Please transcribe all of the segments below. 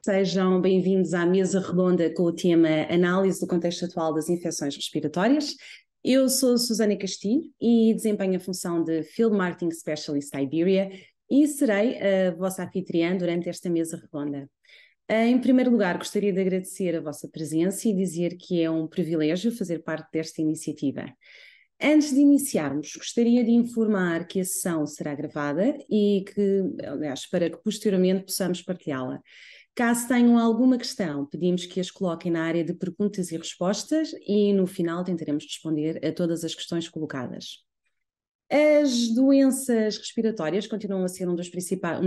Sejam bem-vindos à mesa redonda com o tema Análise do contexto atual das infecções respiratórias. Eu sou Susana Castilho e desempenho a função de Field Marketing Specialist Iberia e serei a vossa anfitriã durante esta mesa redonda. Em primeiro lugar, gostaria de agradecer a vossa presença e dizer que é um privilégio fazer parte desta iniciativa. Antes de iniciarmos, gostaria de informar que a sessão será gravada e que, aliás, para que posteriormente possamos partilhá-la. Caso tenham alguma questão, pedimos que as coloquem na área de perguntas e respostas e no final tentaremos responder a todas as questões colocadas. As doenças respiratórias continuam a ser uma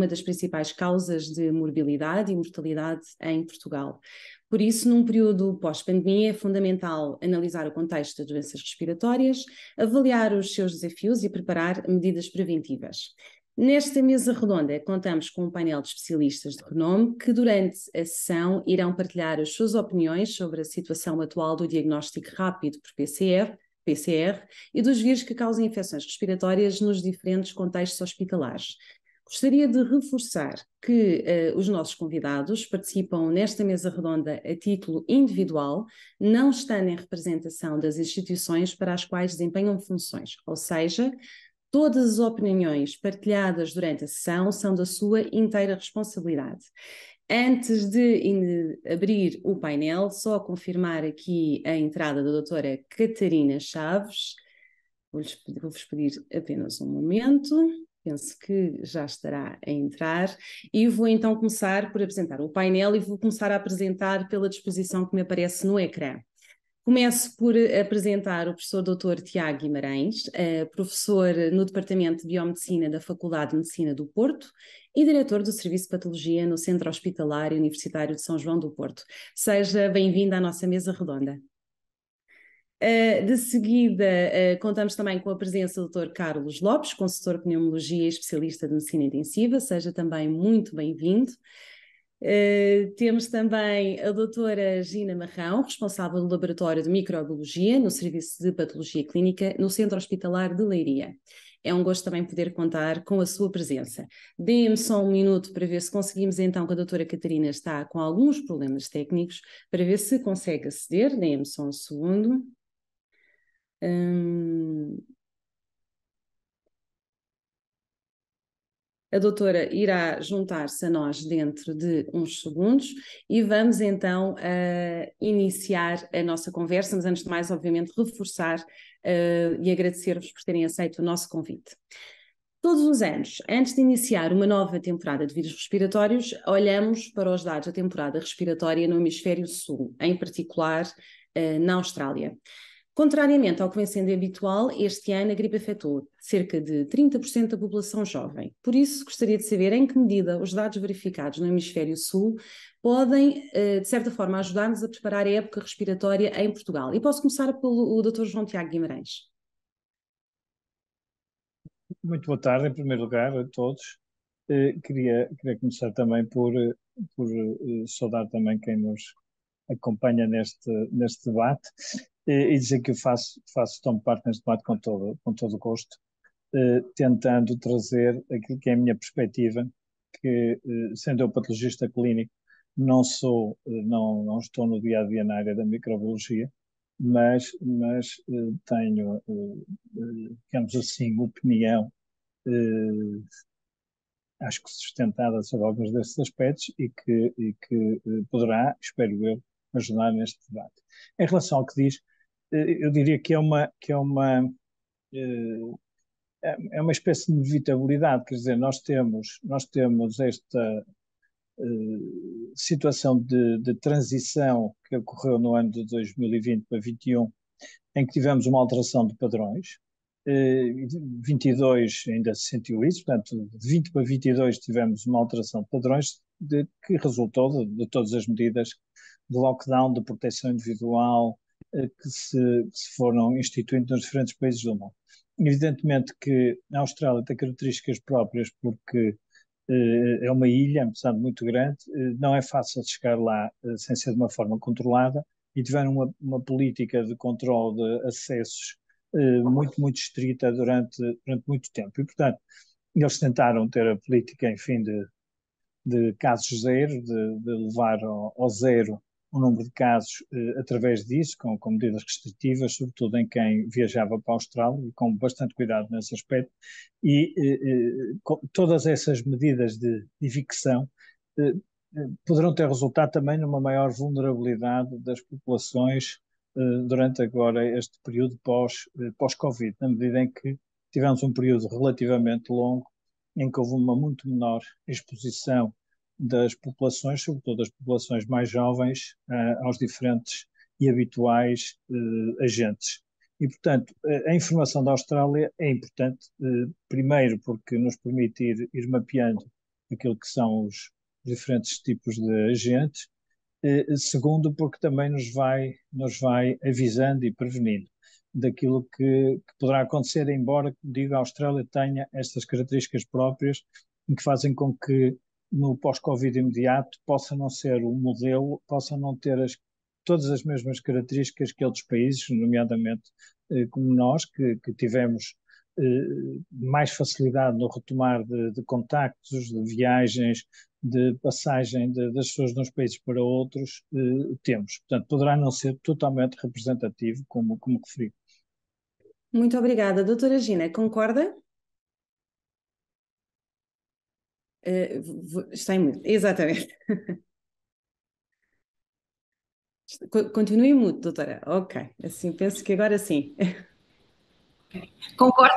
das principais causas de morbilidade e mortalidade em Portugal. Por isso, num período pós-pandemia, é fundamental analisar o contexto das doenças respiratórias, avaliar os seus desafios e preparar medidas preventivas. Nesta mesa redonda, contamos com um painel de especialistas de renome que, durante a sessão, irão partilhar as suas opiniões sobre a situação atual do diagnóstico rápido por PCR e dos vírus que causam infecções respiratórias nos diferentes contextos hospitalares. Gostaria de reforçar que os nossos convidados participam nesta mesa redonda a título individual, não estando em representação das instituições para as quais desempenham funções, ou seja, todas as opiniões partilhadas durante a sessão são da sua inteira responsabilidade. Antes de abrir o painel, só confirmar aqui a entrada da doutora Catarina Chaves. Vou-vos pedir apenas um momento, penso que já estará a entrar, e vou então começar por apresentar o painel e vou começar a apresentar pela disposição que me aparece no ecrã. Começo por apresentar o professor Dr. Tiago Guimarães, professor no Departamento de Biomedicina da Faculdade de Medicina do Porto e diretor do Serviço de Patologia no Centro Hospitalar e Universitário de São João do Porto. Seja bem-vindo à nossa mesa redonda. De seguida, contamos também com a presença do Dr. Carlos Lopes, consultor de pneumologia e especialista de medicina intensiva. Seja também muito bem-vindo. Temos também a doutora Gina Marrão, responsável do Laboratório de Microbiologia no Serviço de Patologia Clínica no Centro Hospitalar de Leiria. É um gosto também poder contar com a sua presença. Dê-me só um minuto para ver se conseguimos então, que a doutora Catarina está com alguns problemas técnicos, para ver se consegue aceder. Dê-me só um segundo. A doutora irá juntar-se a nós dentro de uns segundos e vamos então iniciar a nossa conversa, mas antes de mais, obviamente, reforçar e agradecer-vos por terem aceito o nosso convite. Todos os anos, antes de iniciar uma nova temporada de vírus respiratórios, olhamos para os dados da temporada respiratória no hemisfério sul, em particular na Austrália. Contrariamente ao que vem sendo habitual, este ano a gripe afetou cerca de 30% da população jovem. Por isso, gostaria de saber em que medida os dados verificados no hemisfério sul podem, de certa forma, ajudar-nos a preparar a época respiratória em Portugal. E posso começar pelo Dr. João Tiago Guimarães. Muito boa tarde, em primeiro lugar, a todos. Queria começar também por saudar também quem nos acompanha neste debate e dizer que eu tomo parte neste debate com todo o gosto, tentando trazer aquilo que é a minha perspectiva, que sendo eu patologista clínico, não estou no dia a dia na área da microbiologia, mas tenho, digamos assim, opinião, acho que sustentada sobre alguns desses aspectos e que poderá, espero eu, ajudar neste debate. Em relação ao que diz, eu diria que é uma espécie de inevitabilidade, quer dizer, nós temos esta situação de transição que ocorreu no ano de 2020 para 2021, em que tivemos uma alteração de padrões. 22 ainda se sentiu isso, portanto, de 20 para 22 tivemos uma alteração de padrões que resultou de todas as medidas de lockdown, de proteção individual, que se foram instituindo nos diferentes países do mundo. Evidentemente que a Austrália tem características próprias porque é uma ilha, apesar de muito grande, não é fácil de chegar lá sem ser de uma forma controlada e tiveram uma política de controle de acessos muito estrita durante muito tempo. E, portanto, eles tentaram ter a política, enfim, de casos zero, de levar ao zero o número de casos através disso, com medidas restritivas, sobretudo em quem viajava para a Austrália, e com bastante cuidado nesse aspecto, e com todas essas medidas de evicção poderão ter resultado também numa maior vulnerabilidade das populações durante agora este período pós-Covid, na medida em que tivemos um período relativamente longo em que houve uma muito menor exposição das populações, sobretudo das populações mais jovens, aos diferentes e habituais agentes. E, portanto, a informação da Austrália é importante, primeiro porque nos permite ir mapeando aquilo que são os diferentes tipos de agentes, segundo porque também nos vai avisando e prevenindo daquilo que poderá acontecer, embora, como digo, a Austrália tenha estas características próprias que fazem com que no pós-Covid imediato possa não ser um modelo, possa não ter todas as mesmas características que outros países, nomeadamente como nós, que tivemos mais facilidade no retomar de contactos, de viagens, de passagem das pessoas de uns países para outros, temos. Portanto, poderá não ser totalmente representativo, como referi. Muito obrigada. Doutora Gina, concorda? Está em mudo, exatamente. Continue mudo, doutora. Ok, assim penso que agora sim. Concordo,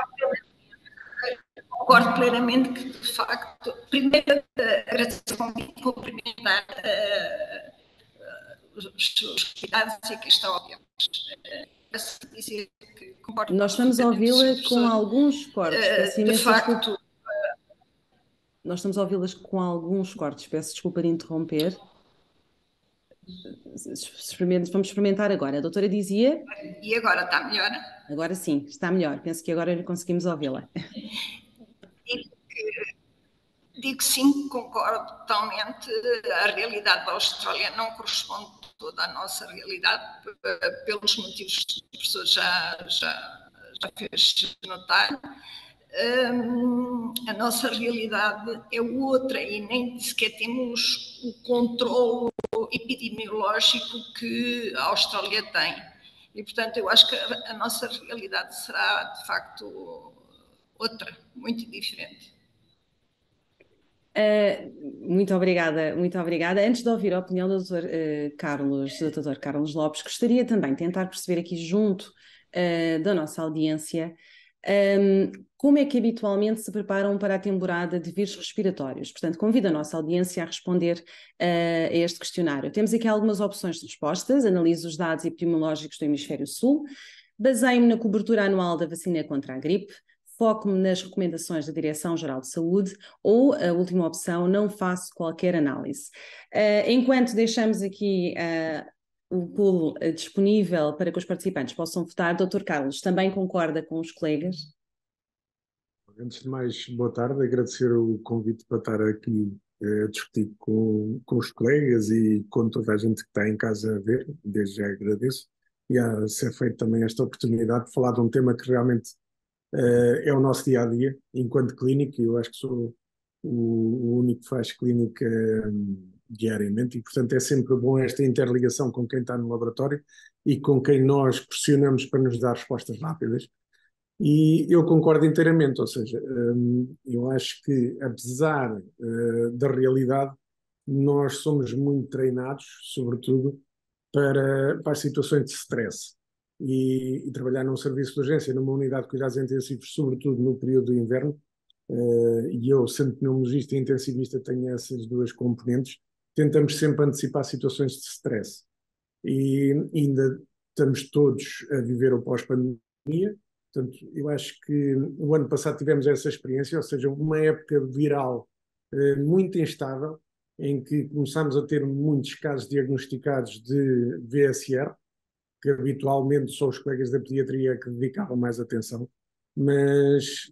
concordo plenamente que, de facto, primeiro agradecer o convite e cumprimentar os cuidados e que estão ouvindo. Dizer que concordo. Nós estamos a ouvi-la com alguns cortes. Peço de imensa facto. desculpa. Nós estamos a ouvi-las com alguns cortes. Peço desculpa de interromper. Vamos experimentar agora. A doutora dizia... E agora está melhor? Agora sim, está melhor. Penso que agora conseguimos ouvi-la. Digo sim, concordo totalmente. A realidade da Austrália não corresponde toda à nossa realidade, pelos motivos que o professor já fez notar. A nossa realidade é outra e nem sequer temos o controle epidemiológico que a Austrália tem. E, portanto, eu acho que a nossa realidade será, de facto, outra, muito diferente. Muito obrigada, muito obrigada. Antes de ouvir a opinião do Dr. Carlos Lopes, gostaria também de tentar perceber aqui junto da nossa audiência como é que habitualmente se preparam para a temporada de vírus respiratórios. Portanto, convido a nossa audiência a responder a este questionário. Temos aqui algumas opções de respostas. Analiso os dados epidemiológicos do Hemisfério Sul, baseio-me na cobertura anual da vacina contra a gripe, foco-me nas recomendações da Direção-Geral de Saúde, ou a última opção, não faço qualquer análise. Enquanto deixamos aqui o pool disponível para que os participantes possam votar, Dr. Carlos, também concorda com os colegas? Antes de mais, boa tarde, agradecer o convite para estar aqui a discutir com os colegas e com toda a gente que está em casa a ver, desde já agradeço, e a ser feita também esta oportunidade de falar de um tema que realmente é o nosso dia-a-dia, enquanto clínico. Eu acho que sou o único que faz clínica diariamente e, portanto, é sempre bom esta interligação com quem está no laboratório e com quem nós pressionamos para nos dar respostas rápidas. E eu concordo inteiramente, ou seja, eu acho que, apesar da realidade, nós somos muito treinados, sobretudo, para as situações de stress. E trabalhar num serviço de urgência, numa unidade de cuidados intensivos, sobretudo no período do inverno, e eu, sendo pneumologista e intensivista, tenho essas duas componentes, tentamos sempre antecipar situações de stress. E ainda estamos todos a viver o pós-pandemia. Portanto, eu acho que o ano passado tivemos essa experiência, ou seja, uma época viral muito instável, em que começámos a ter muitos casos diagnosticados de VSR, que habitualmente são os colegas da pediatria que dedicavam mais atenção, mas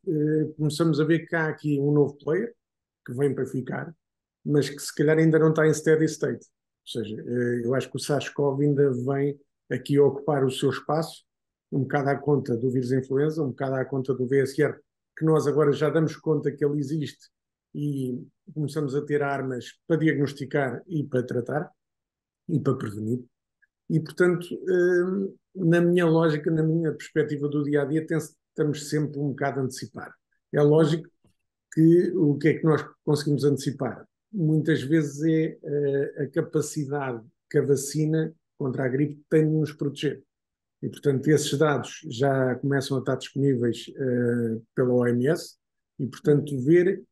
começamos a ver que há aqui um novo player, que vem para ficar, mas que se calhar ainda não está em steady state. Ou seja, eu acho que o SARS-CoV ainda vem aqui ocupar o seu espaço, um bocado à conta do vírus influenza, um bocado à conta do VSR, que nós agora já damos conta que ele existe e começamos a ter armas para diagnosticar e para tratar e para prevenir. E, portanto, na minha lógica, na minha perspectiva do dia-a-dia, estamos sempre um bocado a antecipar. É lógico que o que é que nós conseguimos antecipar? Muitas vezes é a capacidade que a vacina contra a gripe tem de nos proteger. E, portanto, esses dados já começam a estar disponíveis pela OMS e, portanto, ver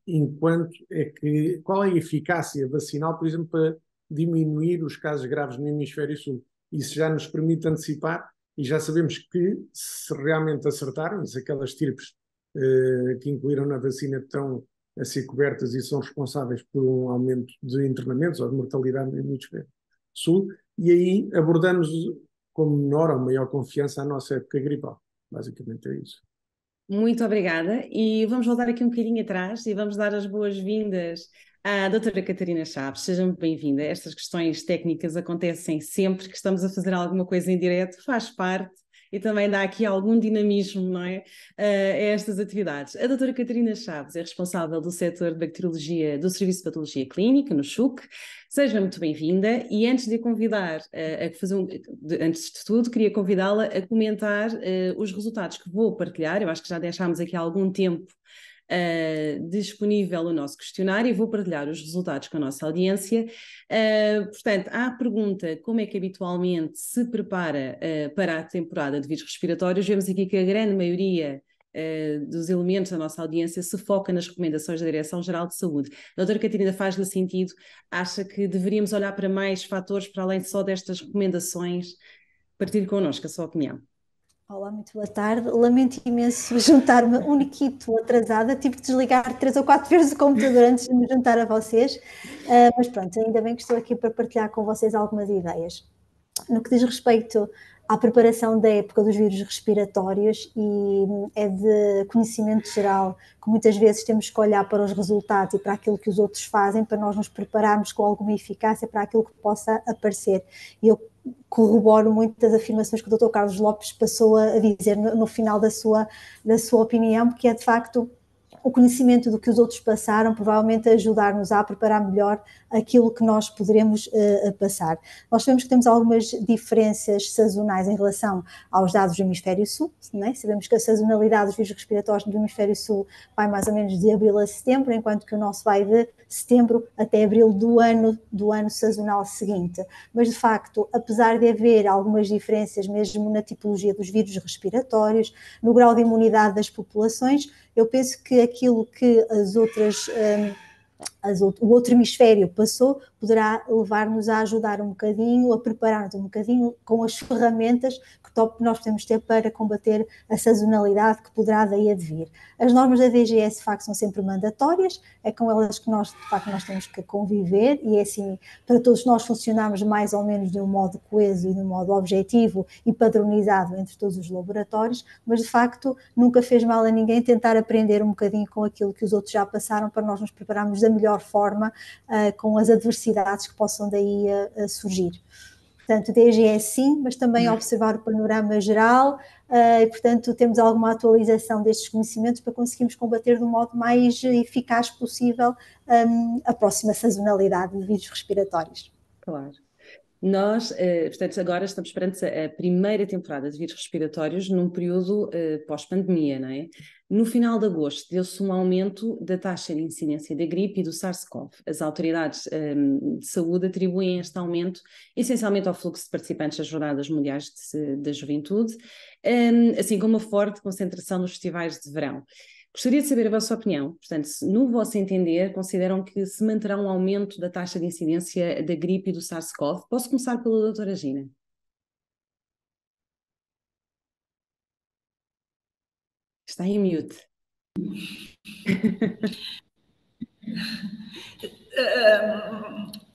qual é a eficácia vacinal, por exemplo, para diminuir os casos graves no hemisfério sul. Isso já nos permite antecipar e já sabemos que, se realmente acertaram, se aquelas estirpes que incluíram na vacina estão a ser cobertas e são responsáveis por um aumento de internamentos ou de mortalidade no hemisfério sul, e aí abordamos com menor ou maior confiança a nossa época gripal. Basicamente é isso. Muito obrigada. E vamos voltar aqui um bocadinho atrás e vamos dar as boas-vindas à doutora Catarina Chaves. Seja muito bem-vinda. Estas questões técnicas acontecem sempre que estamos a fazer alguma coisa em direto, faz parte e também dá aqui algum dinamismo, não é? A estas atividades. A doutora Catarina Chaves é responsável do setor de bacteriologia do Serviço de Patologia Clínica, no SHUC. Seja muito bem-vinda e antes de a convidar antes de tudo, queria convidá-la a comentar os resultados que vou partilhar. Eu acho que já deixámos aqui há algum tempo disponível o nosso questionário e vou partilhar os resultados com a nossa audiência. Portanto, à pergunta como é que habitualmente se prepara para a temporada de vírus respiratórios, vemos aqui que a grande maioria dos elementos da nossa audiência se foca nas recomendações da Direção-Geral de Saúde. A doutora Catarina, faz-lhe sentido? Acha que deveríamos olhar para mais fatores para além só destas recomendações? Partilhe connosco a sua opinião. Olá, muito boa tarde. Lamento imenso juntar-me um niquito atrasada. Tive que desligar 3 ou 4 vezes o computador antes de me juntar a vocês. Mas pronto, ainda bem que estou aqui para partilhar com vocês algumas ideias. No que diz respeito à preparação da época dos vírus respiratórios, e é de conhecimento geral que muitas vezes temos que olhar para os resultados e para aquilo que os outros fazem para nós nos prepararmos com alguma eficácia para aquilo que possa aparecer. E eu corroboro muito das afirmações que o Dr. Carlos Lopes passou a dizer no final da sua opinião, porque é de facto o conhecimento do que os outros passaram provavelmente ajudar-nos a preparar melhor aquilo que nós poderemos passar. Nós sabemos que temos algumas diferenças sazonais em relação aos dados do hemisfério sul, não é? Sabemos que a sazonalidade dos vírus respiratórios do hemisfério sul vai mais ou menos de abril a setembro, enquanto que o nosso vai de setembro até abril do ano sazonal seguinte. Mas, de facto, apesar de haver algumas diferenças mesmo na tipologia dos vírus respiratórios, no grau de imunidade das populações, eu penso que aquilo que o outro hemisfério passou poderá levar-nos a ajudar um bocadinho, a preparar-nos um bocadinho com as ferramentas que nós podemos ter para combater a sazonalidade que poderá daí advir. As normas da DGS, de facto, são sempre mandatórias, é com elas que nós, de facto, nós temos que conviver e é assim, para todos nós funcionarmos mais ou menos de um modo coeso e de um modo objetivo e padronizado entre todos os laboratórios, mas, de facto, nunca fez mal a ninguém tentar aprender um bocadinho com aquilo que os outros já passaram para nós nos prepararmos da melhor forma com as adversidades que possam daí surgir. Portanto, DGS sim, mas também observar o panorama geral e, portanto, temos alguma atualização destes conhecimentos para conseguirmos combater do modo mais eficaz possível a próxima sazonalidade de vírus respiratórios. Claro. Nós, portanto, agora estamos perante a primeira temporada de vírus respiratórios num período pós-pandemia, não é? No final de agosto deu-se um aumento da taxa de incidência da gripe e do SARS-CoV. As autoridades de saúde atribuem este aumento essencialmente ao fluxo de participantes das Jornadas Mundiais da Juventude, assim como uma forte concentração nos festivais de verão. Gostaria de saber a vossa opinião. Portanto, no vosso entender, consideram que se manterá um aumento da taxa de incidência da gripe e do SARS-CoV? Posso começar pela doutora Gina. Está em mute.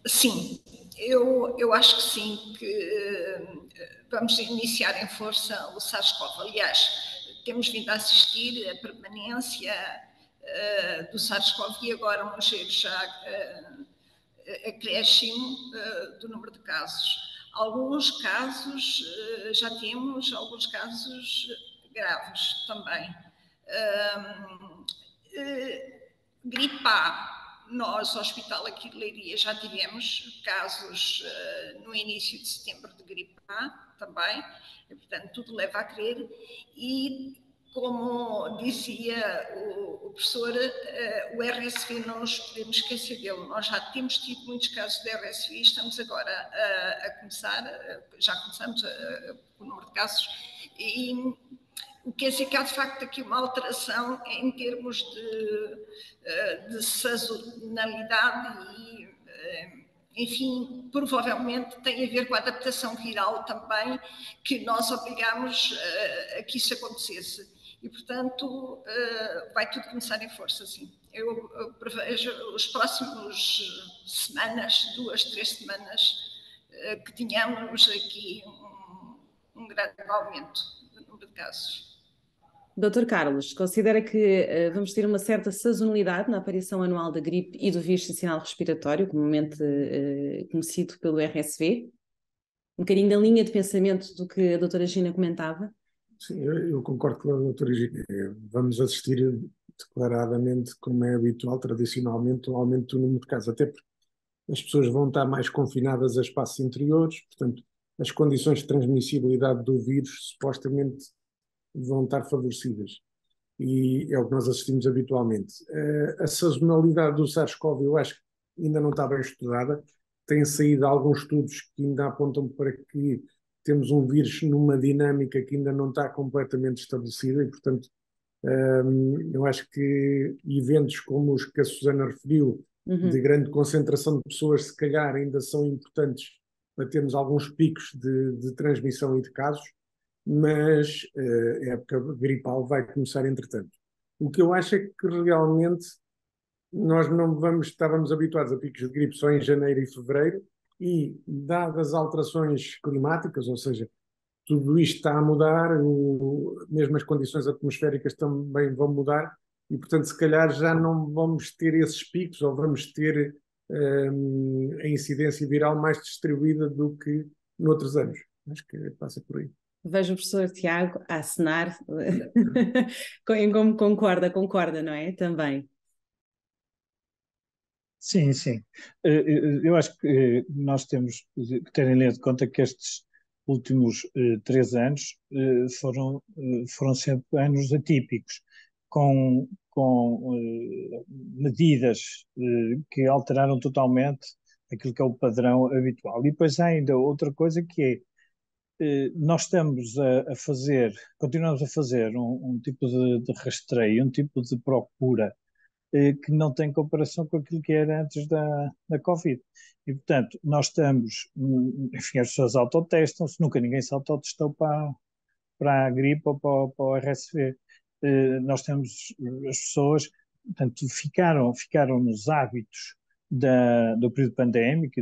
Sim, eu acho que sim, que vamos iniciar em força o SARS-CoV. Aliás, temos vindo a assistir à permanência do SARS-CoV e agora um ligeiro já acréscimo do número de casos. Alguns casos já temos, alguns casos graves também. Gripe A, nós, Hospital aqui de Leiria, já tivemos casos no início de setembro de gripe A também, e, portanto, tudo leva a crer. E, como dizia o professor, o RSV não nos podemos esquecer dele. Nós já temos tido muitos casos de RSV, estamos agora a começar, já começamos com o número de casos, e o que quer dizer que há de facto aqui uma alteração em termos de sazonalidade e, enfim, provavelmente tem a ver com a adaptação viral também, que nós obrigamos a que isso acontecesse. E, portanto, vai tudo começar em força, sim. Eu prevejo os próximos semanas, 2, 3 semanas, que tenhamos aqui um grande aumento do número de casos. Dr. Carlos, considera que vamos ter uma certa sazonalidade na aparição anual da gripe e do vírus sinal respiratório, comumente conhecido pelo RSV? Um bocadinho da linha de pensamento do que a doutora Gina comentava? Sim, eu concordo com a doutora Gina. Vamos assistir declaradamente, como é habitual, tradicionalmente, ao aumento do número de casos, até porque as pessoas vão estar mais confinadas a espaços interiores, portanto, as condições de transmissibilidade do vírus supostamente vão estar favorecidas. E é o que nós assistimos habitualmente. A sazonalidade do SARS-CoV eu acho que ainda não está bem estudada. Têm saído alguns estudos que ainda apontam para que temos um vírus numa dinâmica que ainda não está completamente estabelecida e, portanto, eu acho que eventos como os que a Susana referiu, de grande concentração de pessoas, se calhar ainda são importantes para termos alguns picos de transmissão e de casos, mas a época gripal vai começar entretanto. O que eu acho é que realmente nós não estávamos habituados a picos de gripe só em janeiro e fevereiro e, dadas as alterações climáticas, ou seja, tudo isto está a mudar, mesmo as condições atmosféricas também vão mudar e, portanto, se calhar já não vamos ter esses picos ou vamos ter a incidência viral mais distribuída do que noutros anos. Acho que passa por aí. Vejo o professor Tiago a assinar, como concorda, não é? Também. Sim, sim. Eu acho que nós temos que ter em linha de conta que estes últimos 3 anos foram sempre anos atípicos, com medidas que alteraram totalmente aquilo que é o padrão habitual. E depois há ainda outra coisa que é, nós estamos a fazer, continuamos a fazer um tipo de rastreio, um tipo de procura que não tem comparação com aquilo que era antes da Covid. E, portanto, nós estamos, enfim, as pessoas autotestam-se, nunca ninguém se autotestou para a gripe ou para o RSV. Nós temos as pessoas, portanto, ficaram nos hábitos do período pandémico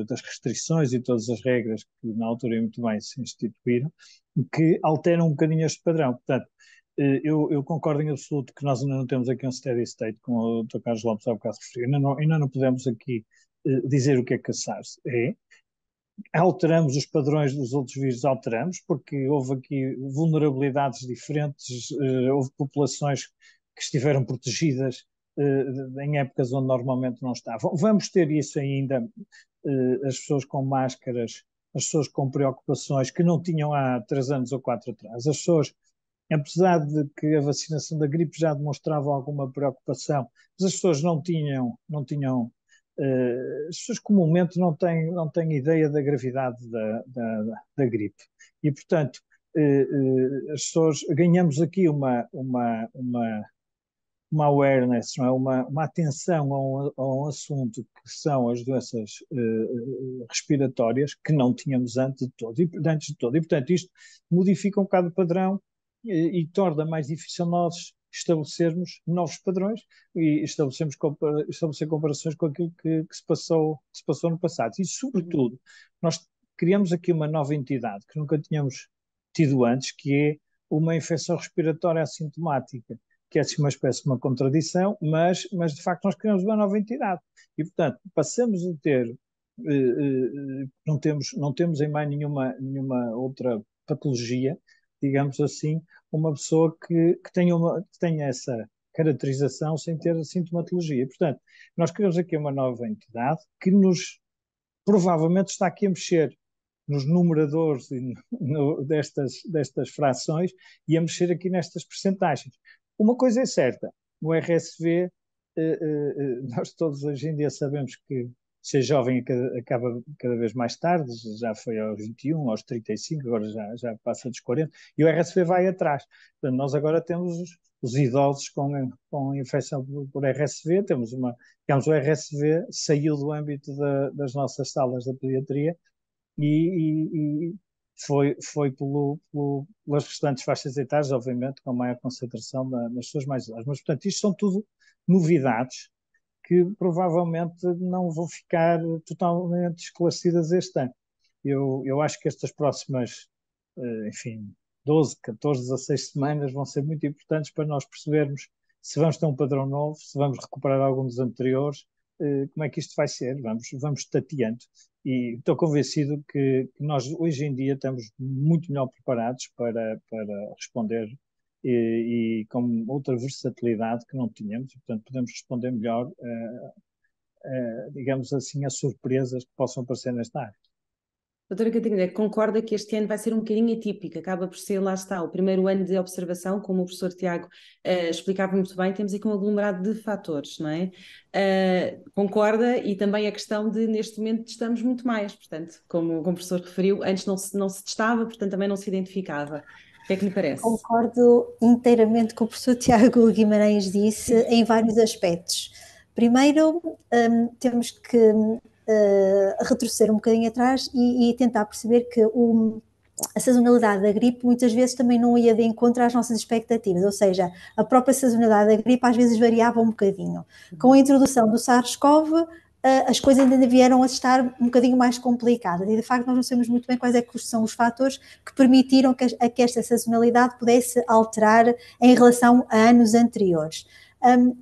das restrições e todas as regras que na altura muito bem se instituíram, que alteram um bocadinho este padrão. Portanto, eu concordo em absoluto que nós ainda não temos aqui um steady state, como o Dr. Carlos Lopes há bocado referiu. Ainda não podemos aqui dizer o que é que a SARS é. Alteramos os padrões dos outros vírus, alteramos, porque houve aqui vulnerabilidades diferentes, houve populações que estiveram protegidas em épocas onde normalmente não estavam. Vamos ter isso ainda, as pessoas com máscaras, as pessoas com preocupações que não tinham há 3 anos ou 4 atrás, as pessoas, apesar de que a vacinação da gripe já demonstrava alguma preocupação, mas as pessoas não tinham as pessoas comumente não têm ideia da gravidade da gripe. E, portanto, as pessoas, ganhamos aqui uma awareness, não é? uma atenção a um assunto que são as doenças respiratórias que não tínhamos antes de todo. E, portanto, isto modifica um bocado o padrão e torna mais difícil nós estabelecermos novos padrões e estabelecer comparações com aquilo que se passou no passado. E, sobretudo, nós criamos aqui uma nova entidade que nunca tínhamos tido antes, que é uma infecção respiratória assintomática, que é assim uma espécie de uma contradição, mas de facto nós criamos uma nova entidade. E, portanto, passamos a ter, não temos em mais nenhuma outra patologia, digamos assim, uma pessoa que tenha caracterização sem ter sintomatologia. Portanto, nós criamos aqui uma nova entidade que provavelmente está aqui a mexer nos numeradores destas frações e a mexer aqui nestas percentagens. Uma coisa é certa, o RSV, nós todos hoje em dia sabemos que ser jovem acaba cada vez mais tarde, já foi aos 21, aos 35, agora já passa dos 40, e o RSV vai atrás. Portanto, nós agora temos os idosos com infecção por RSV, temos o RSV saiu do âmbito das nossas salas da pediatria e foi pelas restantes faixas etárias, obviamente, com maior concentração nas pessoas mais idosas. Mas, portanto, isto são tudo novidades que provavelmente não vão ficar totalmente esclarecidas este ano. Eu acho que estas próximas, enfim, 12, 14, 16 semanas vão ser muito importantes para nós percebermos se vamos ter um padrão novo, se vamos recuperar algum dos anteriores, como é que isto vai ser, vamos tateando. E estou convencido que nós hoje em dia estamos muito melhor preparados para responder e com outra versatilidade que não tínhamos, e, portanto, podemos responder melhor, digamos assim, a surpresas que possam aparecer nesta área. Doutora Catarina, concorda que este ano vai ser um bocadinho atípico, acaba por ser, lá está, o primeiro ano de observação, como o professor Tiago explicava muito bem, temos aqui um aglomerado de fatores, não é? Concorda? E também a questão de, neste momento, testamos muito mais, portanto, como o professor referiu, antes não se testava, portanto também não se identificava. O que é que lhe parece? Concordo inteiramente com o professor Tiago Guimarães disse, em vários aspectos. Primeiro, temos que retroceder um bocadinho atrás e tentar perceber que a sazonalidade da gripe muitas vezes também não ia de encontro às nossas expectativas, ou seja, a própria sazonalidade da gripe às vezes variava um bocadinho. Com a introdução do SARS-CoV, as coisas ainda vieram a estar um bocadinho mais complicadas e de facto nós não sabemos muito bem quais é que são os fatores que permitiram que esta sazonalidade pudesse alterar em relação a anos anteriores.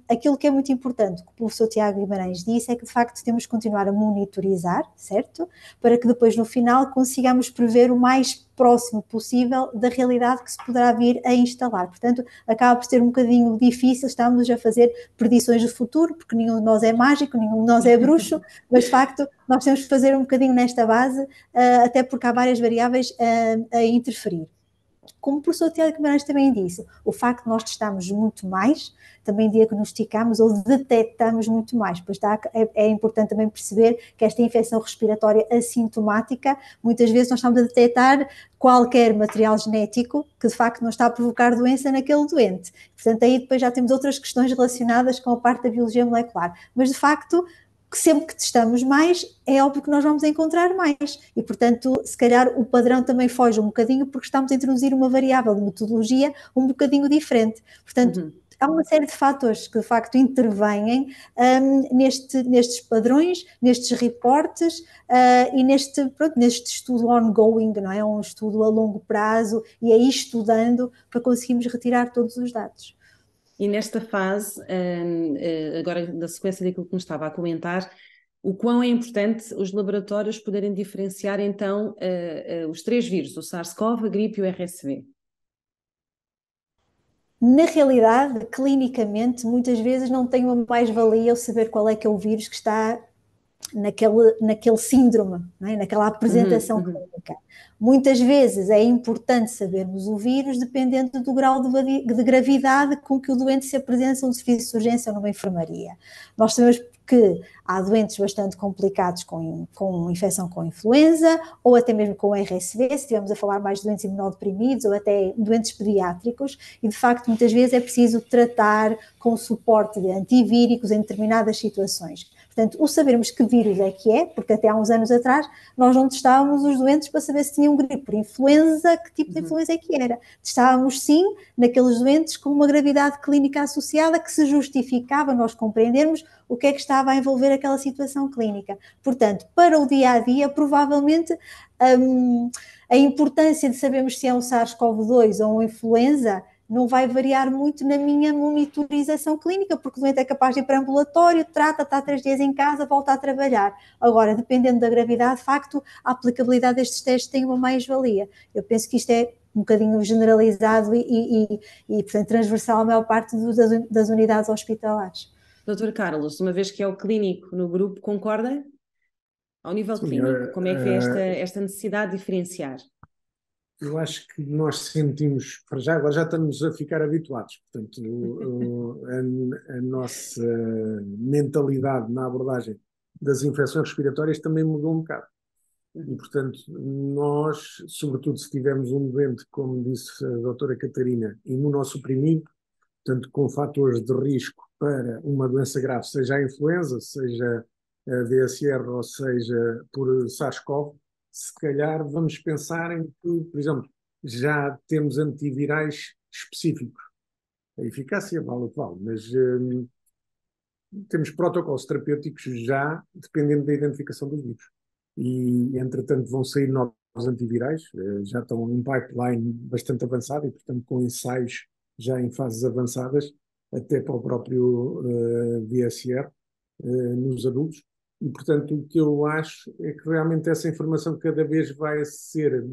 Aquilo que é muito importante, que o professor Tiago Guimarães disse, é que de facto temos que continuar a monitorizar, certo? Para que depois no final consigamos prever o mais próximo possível da realidade que se poderá vir a instalar. Portanto, acaba por ser um bocadinho difícil, estamos a fazer predições do futuro, porque nenhum de nós é mágico, nenhum de nós é bruxo, mas de facto nós temos que fazer um bocadinho nesta base, até porque há várias variáveis a interferir. Como o professor Tiago Guimarães também disse, o facto de nós testarmos muito mais, também diagnosticamos ou detectamos muito mais, pois é importante também perceber que esta infecção respiratória assintomática, muitas vezes nós estamos a detectar qualquer material genético que de facto não está a provocar doença naquele doente. Portanto, aí depois já temos outras questões relacionadas com a parte da biologia molecular, mas de facto que sempre que testamos mais, é óbvio que nós vamos encontrar mais. E, portanto, se calhar o padrão também foge um bocadinho porque estamos a introduzir uma variável de metodologia um bocadinho diferente. Portanto, há uma série de fatores que, de facto, intervêm nestes padrões, nestes reportes e neste estudo ongoing, não é? Um estudo a longo prazo e aí estudando para conseguirmos retirar todos os dados. E nesta fase, agora da sequência daquilo que nos estava a comentar, o quão é importante os laboratórios poderem diferenciar então os três vírus, o SARS-CoV, a gripe e o RSV? Na realidade, clinicamente, muitas vezes não tem uma mais-valia eu saber qual é que é o vírus que está naquele síndrome, não é? Naquela apresentação clínica. Muitas vezes é importante sabermos o vírus dependendo do grau de gravidade com que o doente se apresenta num serviço de urgência ou numa enfermaria. Nós sabemos que há doentes bastante complicados com infecção com influenza ou até mesmo com RSV, se estivermos a falar mais de doentes imunodeprimidos ou até doentes pediátricos, e de facto muitas vezes é preciso tratar com suporte de antivíricos em determinadas situações. Portanto, o sabermos que vírus é que é, porque até há uns anos atrás nós não testávamos os doentes para saber se tinham gripe por influenza, que tipo de influenza é que era. Testávamos sim naqueles doentes com uma gravidade clínica associada que se justificava nós compreendermos o que é que estava a envolver aquela situação clínica. Portanto, para o dia-a-dia, provavelmente a importância de sabermos se é um SARS-CoV-2 ou uma influenza não vai variar muito na minha monitorização clínica, porque o doente é capaz de ir para ambulatório, trata, está 3 dias em casa, volta a trabalhar. Agora, dependendo da gravidade, de facto, a aplicabilidade destes testes tem uma mais-valia. Eu penso que isto é um bocadinho generalizado e portanto, transversal à maior parte das unidades hospitalares. Doutor Carlos, uma vez que é o clínico no grupo, concorda? Ao nível Sim, clínico, como é que vê esta necessidade de diferenciar? eu acho que nós sentimos, para já, agora já estamos a ficar habituados, portanto, a nossa mentalidade na abordagem das infecções respiratórias também mudou um bocado. E, portanto, nós, sobretudo se tivermos um doente, como disse a doutora Catarina, imunossuprimido, portanto, com fatores de risco para uma doença grave, seja a influenza, seja a VSR ou seja por SARS-CoV, se calhar vamos pensar em que, por exemplo, já temos antivirais específicos. A eficácia vale o que vale, mas temos protocolos terapêuticos já dependendo da identificação dos vírus. E, entretanto, vão sair novos antivirais, já estão num pipeline bastante avançado e, portanto, com ensaios já em fases avançadas, até para o próprio VSR, nos adultos. E, portanto, o que eu acho é que realmente essa informação cada vez vai ser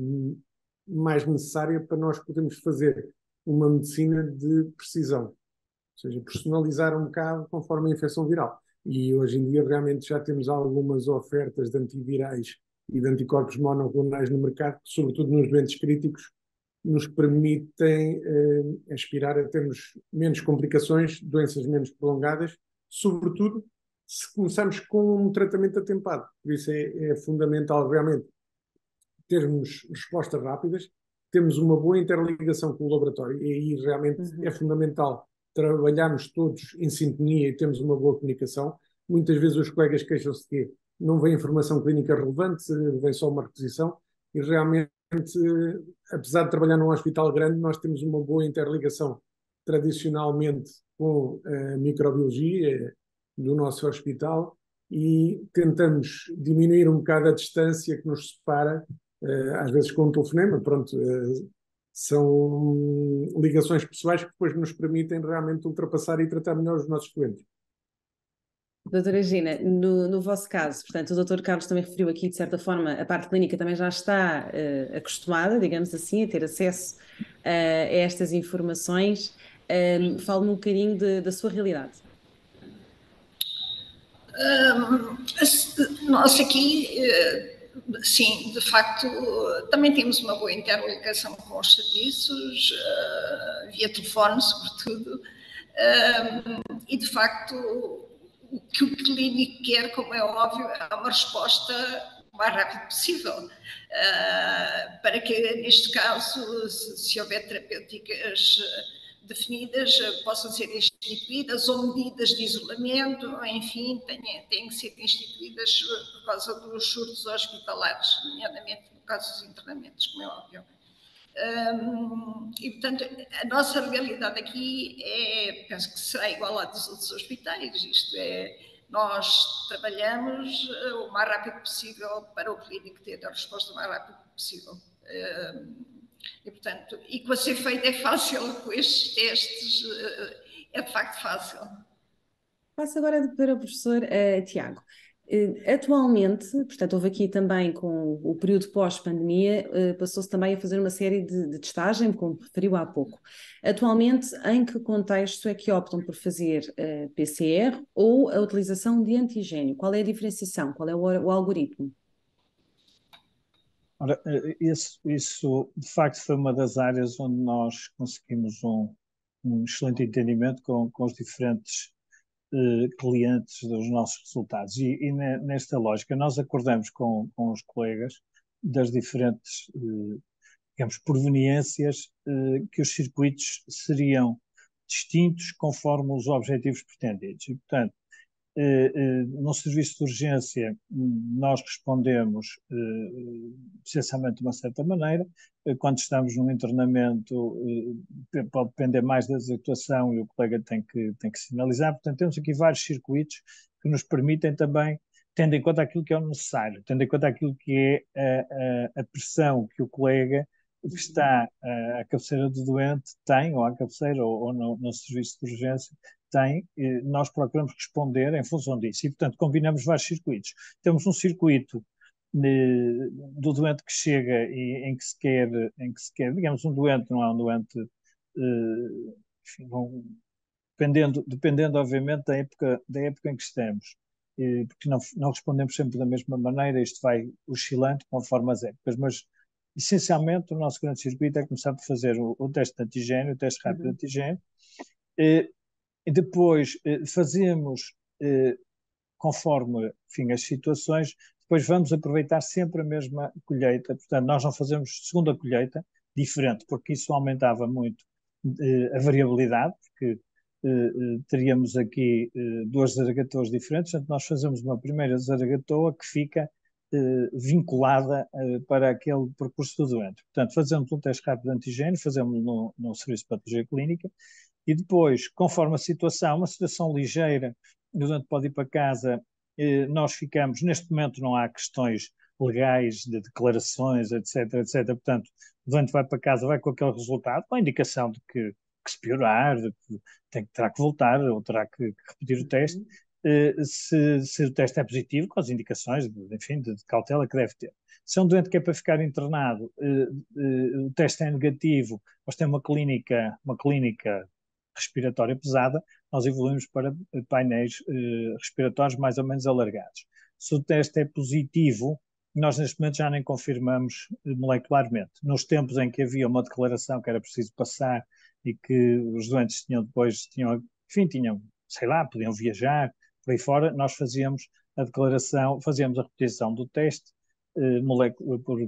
mais necessária para nós podermos fazer uma medicina de precisão, ou seja, personalizar um bocado conforme a infecção viral. E hoje em dia realmente já temos algumas ofertas de antivirais e de anticorpos monoclonais no mercado, sobretudo nos doentes críticos, nos permitem aspirar a termos menos complicações, doenças menos prolongadas, sobretudo se começarmos com um tratamento atempado. Por isso é fundamental realmente termos respostas rápidas, temos uma boa interligação com o laboratório e aí realmente é fundamental trabalharmos todos em sintonia e temos uma boa comunicação. Muitas vezes os colegas queixam-se que não vem informação clínica relevante, vem só uma reposição e realmente, apesar de trabalhar num hospital grande, nós temos uma boa interligação tradicionalmente com a microbiologia do nosso hospital e tentamos diminuir um bocado a distância que nos separa, às vezes com um telefonema, pronto, são ligações pessoais que depois nos permitem realmente ultrapassar e tratar melhor os nossos clientes. Doutora Gina, no vosso caso, portanto, o doutor Carlos também referiu aqui, de certa forma, a parte clínica também já está acostumada, digamos assim, a ter acesso a estas informações. Fale-me um bocadinho da sua realidade. Nós aqui, sim, de facto, também temos uma boa interligação com os serviços, via telefone, sobretudo, e de facto o que o clínico quer, como é óbvio, é uma resposta o mais rápido possível, para que, neste caso, se houver terapêuticas definidas, possam ser instituídas, ou medidas de isolamento, enfim, têm que ser instituídas por causa dos surtos hospitalares, nomeadamente no caso dos internamentos, como é óbvio. E, portanto, a nossa realidade aqui penso que será igual à dos outros hospitais, isto é, nós trabalhamos o mais rápido possível para o clínico ter a resposta o mais rápido possível. E, portanto, e com a ser feito é fácil, com estes testes é de facto fácil. Passo agora para o professor Tiago. Atualmente, portanto, houve aqui também com o período pós-pandemia, passou-se também a fazer uma série de testagem, como referiu há pouco. Atualmente, em que contexto é que optam por fazer PCR ou a utilização de antigênio? Qual é a diferenciação? Qual é o algoritmo? Ora, isso de facto foi uma das áreas onde nós conseguimos um excelente entendimento com os diferentes clientes dos nossos resultados. E nesta lógica, nós acordamos com os colegas das diferentes, digamos, proveniências, que os circuitos seriam distintos conforme os objetivos pretendidos. E, portanto, no serviço de urgência, nós respondemos essencialmente de uma certa maneira. Quando estamos num internamento, pode depender mais da situação e o colega tem que sinalizar. Portanto, temos aqui vários circuitos que nos permitem também, tendo em conta aquilo que é o necessário, tendo em conta aquilo que é a pressão que o colega que está à cabeceira do doente tem, ou à cabeceira, ou no serviço de urgência, tem, nós procuramos responder em função disso. E, portanto, combinamos vários circuitos. Temos um circuito do doente que chega e em que se quer, digamos, um doente, não é um doente, enfim, dependendo obviamente da época em que estamos, porque não respondemos sempre da mesma maneira, isto vai oscilando conforme as épocas, mas essencialmente o nosso grande circuito é começar por fazer o teste de antigênio, o teste rápido de antigênio, e depois fazemos, conforme, enfim, as situações, depois vamos aproveitar sempre a mesma colheita, portanto nós não fazemos segunda colheita diferente, porque isso aumentava muito a variabilidade, porque teríamos aqui duas zaragatoas diferentes, portanto nós fazemos uma primeira zaragatoa que fica vinculada para aquele percurso do doente. Portanto, fazemos um teste rápido de antigênio, fazemos no Serviço de Patologia Clínica, e depois, conforme a situação, uma situação ligeira, o doente pode ir para casa, nós ficamos, neste momento não há questões legais de declarações, etc, etc, portanto, o doente vai para casa, vai com aquele resultado, com a indicação de que se piorar, de que terá que voltar ou terá que repetir o teste, se o teste é positivo, com as indicações, enfim, de cautela que deve ter. Se é um doente que é para ficar internado, o teste é negativo, mas tem uma clínica respiratória pesada, nós evoluímos para painéis respiratórios mais ou menos alargados. Se o teste é positivo, nós neste momento já nem confirmamos molecularmente. Nos tempos em que havia uma declaração que era preciso passar e que os doentes tinham, sei lá, podiam viajar, por aí fora, nós fazíamos a declaração, fazíamos a repetição do teste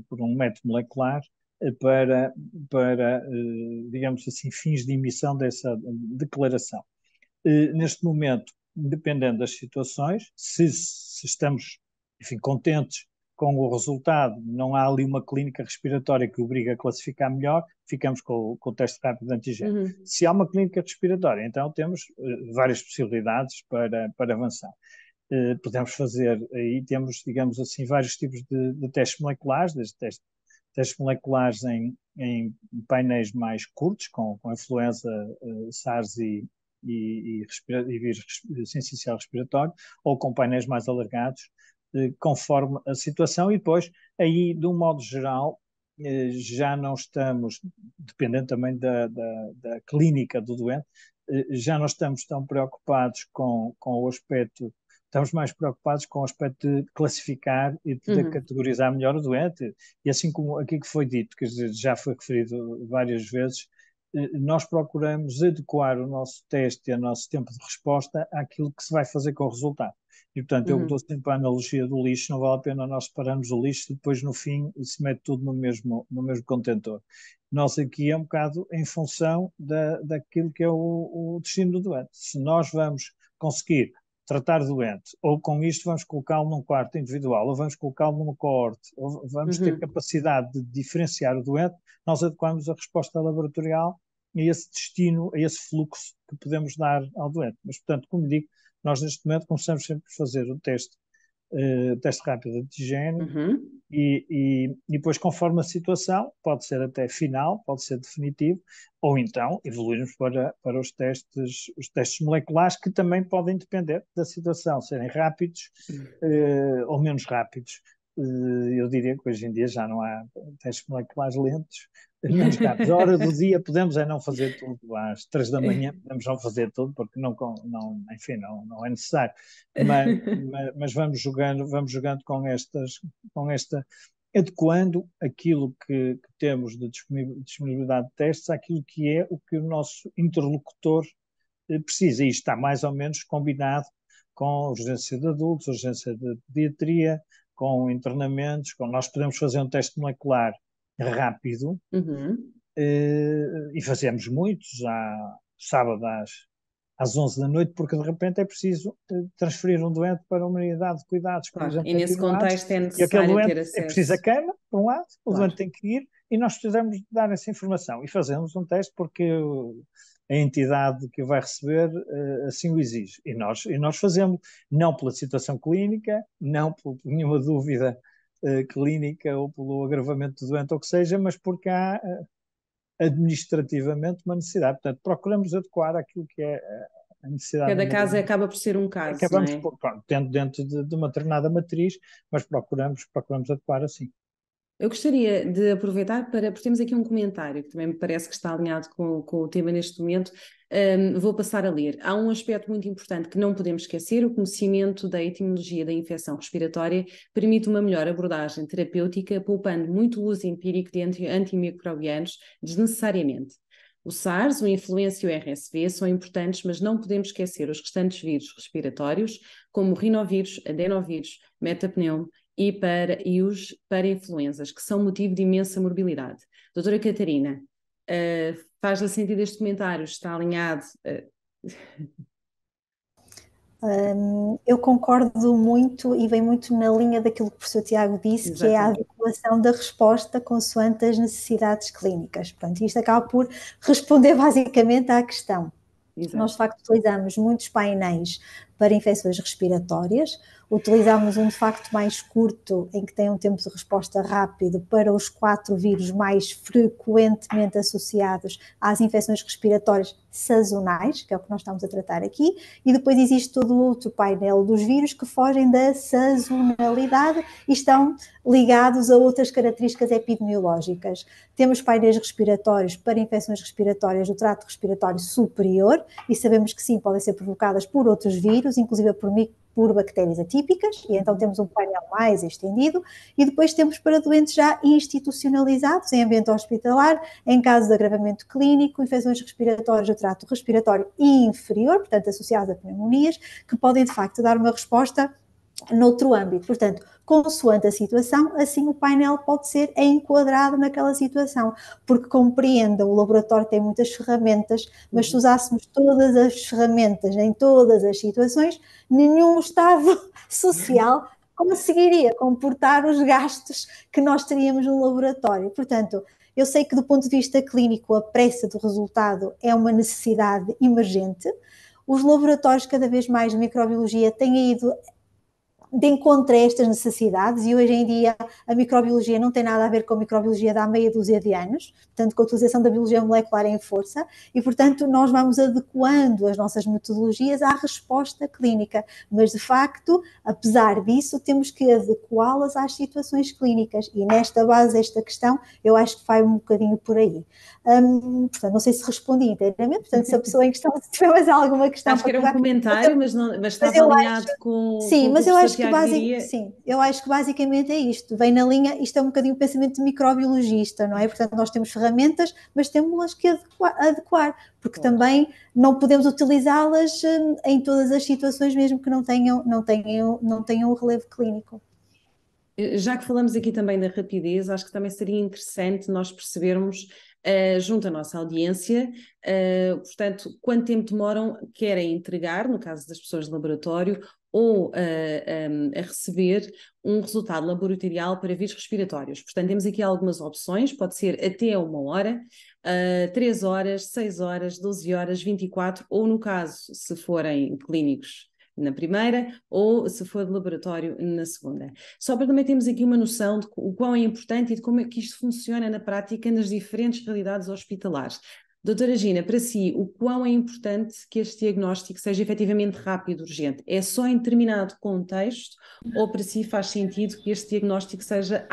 por um método molecular para, digamos assim, fins de emissão dessa declaração. Neste momento, dependendo das situações, se estamos, enfim, contentes com o resultado, não há ali uma clínica respiratória que obriga a classificar melhor, ficamos com o teste rápido de antigênio. Se há uma clínica respiratória, então temos várias possibilidades para avançar. Podemos fazer, aí temos, digamos assim, vários tipos de testes moleculares, desde testes moleculares em painéis mais curtos, com influenza, SARS e vírus sincicial respiratório, ou com painéis mais alargados, conforme a situação, e depois, aí, de um modo geral, já não estamos, dependendo também da clínica do doente, já não estamos tão preocupados com o aspecto. Estamos mais preocupados com o aspecto de classificar e de categorizar melhor o doente. E assim como aqui que foi dito, quer dizer, já foi referido várias vezes, nós procuramos adequar o nosso teste e o nosso tempo de resposta àquilo que se vai fazer com o resultado. E, portanto, eu dou sempre a analogia do lixo, não vale a pena nós separarmos o lixo e depois, no fim, se mete tudo no mesmo contentor. Nós aqui é um bocado em função daquilo que é o destino do doente. Se nós vamos conseguir tratar o doente, ou com isto vamos colocá-lo num quarto individual, ou vamos colocá-lo numa coorte, ou vamos ter capacidade de diferenciar o doente, nós adequamos a resposta laboratorial a esse destino, a esse fluxo que podemos dar ao doente. Mas, portanto, como digo, nós neste momento começamos sempre a fazer o teste rápido de antigênio e depois, conforme a situação, pode ser até final, pode ser definitivo, ou então evoluirmos para os testes moleculares, que também podem depender da situação, serem rápidos ou menos rápidos. Eu diria que hoje em dia já não há testes moleculares lentos, menos rápidos. A hora do dia podemos não fazer tudo, às 3 da manhã podemos não fazer tudo, porque enfim, não é necessário. Mas vamos jogando com esta, adequando aquilo que temos de disponibilidade de testes àquilo que é o que o nosso interlocutor precisa. E isto está mais ou menos combinado com urgência de adultos, urgência de pediatria, com internamentos, nós podemos fazer um teste molecular rápido e fazemos muitos, sábado às 11 da noite, porque de repente é preciso transferir um doente para uma unidade de cuidados, por exemplo, e nesse contexto é e aquele necessário doente ter acesso. é preciso a cama, por um lado, o doente tem que ir, e nós precisamos dar essa informação, e fazemos um teste porque a entidade que o vai receber assim o exige. E nós fazemos, não pela situação clínica, não por nenhuma dúvida clínica ou pelo agravamento do doente ou o que seja, mas porque há administrativamente uma necessidade. Portanto, procuramos adequar aquilo que é a necessidade Cada de caso acaba por ser um caso, não acabamos é? pronto, tendo dentro de uma determinada matriz, mas procuramos atuar assim. Eu gostaria de aproveitar porque temos aqui um comentário que também me parece que está alinhado com o tema neste momento. Vou passar a ler. Há um aspecto muito importante que não podemos esquecer: o conhecimento da etimologia da infecção respiratória permite uma melhor abordagem terapêutica, poupando muito uso empírico de antimicrobianos desnecessariamente. O SARS, o influenza e o RSV são importantes, mas não podemos esquecer os restantes vírus respiratórios, como o rinovírus, adenovírus, metapneumo e os para-influenzas, que são motivo de imensa morbilidade. Doutora Catarina, faz-lhe sentido este comentário? Está alinhado? Eu concordo muito e vem muito na linha daquilo que o professor Tiago disse, que é a Exatamente. adequação da resposta consoante as necessidades clínicas. Portanto, isto acaba por responder basicamente à questão. Nós, de Exato. facto, utilizamos muitos painéis para infecções respiratórias, utilizamos um de facto mais curto, em que tem um tempo de resposta rápido, para os 4 vírus mais frequentemente associados às infecções respiratórias sazonais, que é o que nós estamos a tratar aqui, e depois existe todo o outro painel dos vírus que fogem da sazonalidade e estão ligados a outras características epidemiológicas. Temos painéis respiratórios para infecções respiratórias do trato respiratório superior, e sabemos que sim, podem ser provocadas por outros vírus, inclusive por bactérias atípicas, e então temos um painel mais estendido, e depois temos para doentes já institucionalizados em ambiente hospitalar, em caso de agravamento clínico, infecções respiratórias do trato respiratório inferior, portanto associadas a pneumonias, que podem de facto dar uma resposta noutro âmbito. Portanto, consoante a situação, assim o painel pode ser enquadrado naquela situação, porque compreenda, o laboratório tem muitas ferramentas, mas se usássemos todas as ferramentas em todas as situações, nenhum Estado social conseguiria comportar os gastos que nós teríamos no laboratório. Portanto, eu sei que do ponto de vista clínico a pressa do resultado é uma necessidade emergente. Os laboratórios cada vez mais de microbiologia têm ido de encontro a estas necessidades, e hoje em dia a microbiologia não tem nada a ver com a microbiologia de há meia dúzia de anos, portanto com a utilização da biologia molecular em força, e portanto nós vamos adequando as nossas metodologias à resposta clínica, mas de facto, apesar disso, temos que adequá-las às situações clínicas, e nesta base desta questão eu acho que vai um bocadinho por aí. Portanto, não sei se respondi inteiramente, portanto se a pessoa em questão se tiver mais alguma questão Acho que para era um colocar, comentário, mas estava alinhado com sim, o que o mas eu professor acho que Tiago diria. sim, eu acho que basicamente é isto, vem na linha, isto é um bocadinho o pensamento de microbiologista, não é? Portanto, nós temos ferramentas, mas temos que adequar, porque também não podemos utilizá-las em todas as situações, mesmo que não tenham um relevo clínico. Já que falamos aqui também da rapidez, acho que também seria interessante nós percebermos, junto à nossa audiência, portanto, quanto tempo demoram, quer a entregar, no caso das pessoas de laboratório, ou a receber um resultado laboratorial para vírus respiratórios. Portanto, temos aqui algumas opções, pode ser até 1 hora, 3 horas, 6 horas, 12 horas, 24, ou no caso, se forem clínicos, na primeira, ou se for de laboratório, na segunda. Só para também termos aqui uma noção de o quão é importante e de como é que isto funciona na prática nas diferentes realidades hospitalares. Doutora Gina, para si, o quão é importante que este diagnóstico seja efetivamente rápido e urgente? É só em determinado contexto ou para si faz sentido que este diagnóstico seja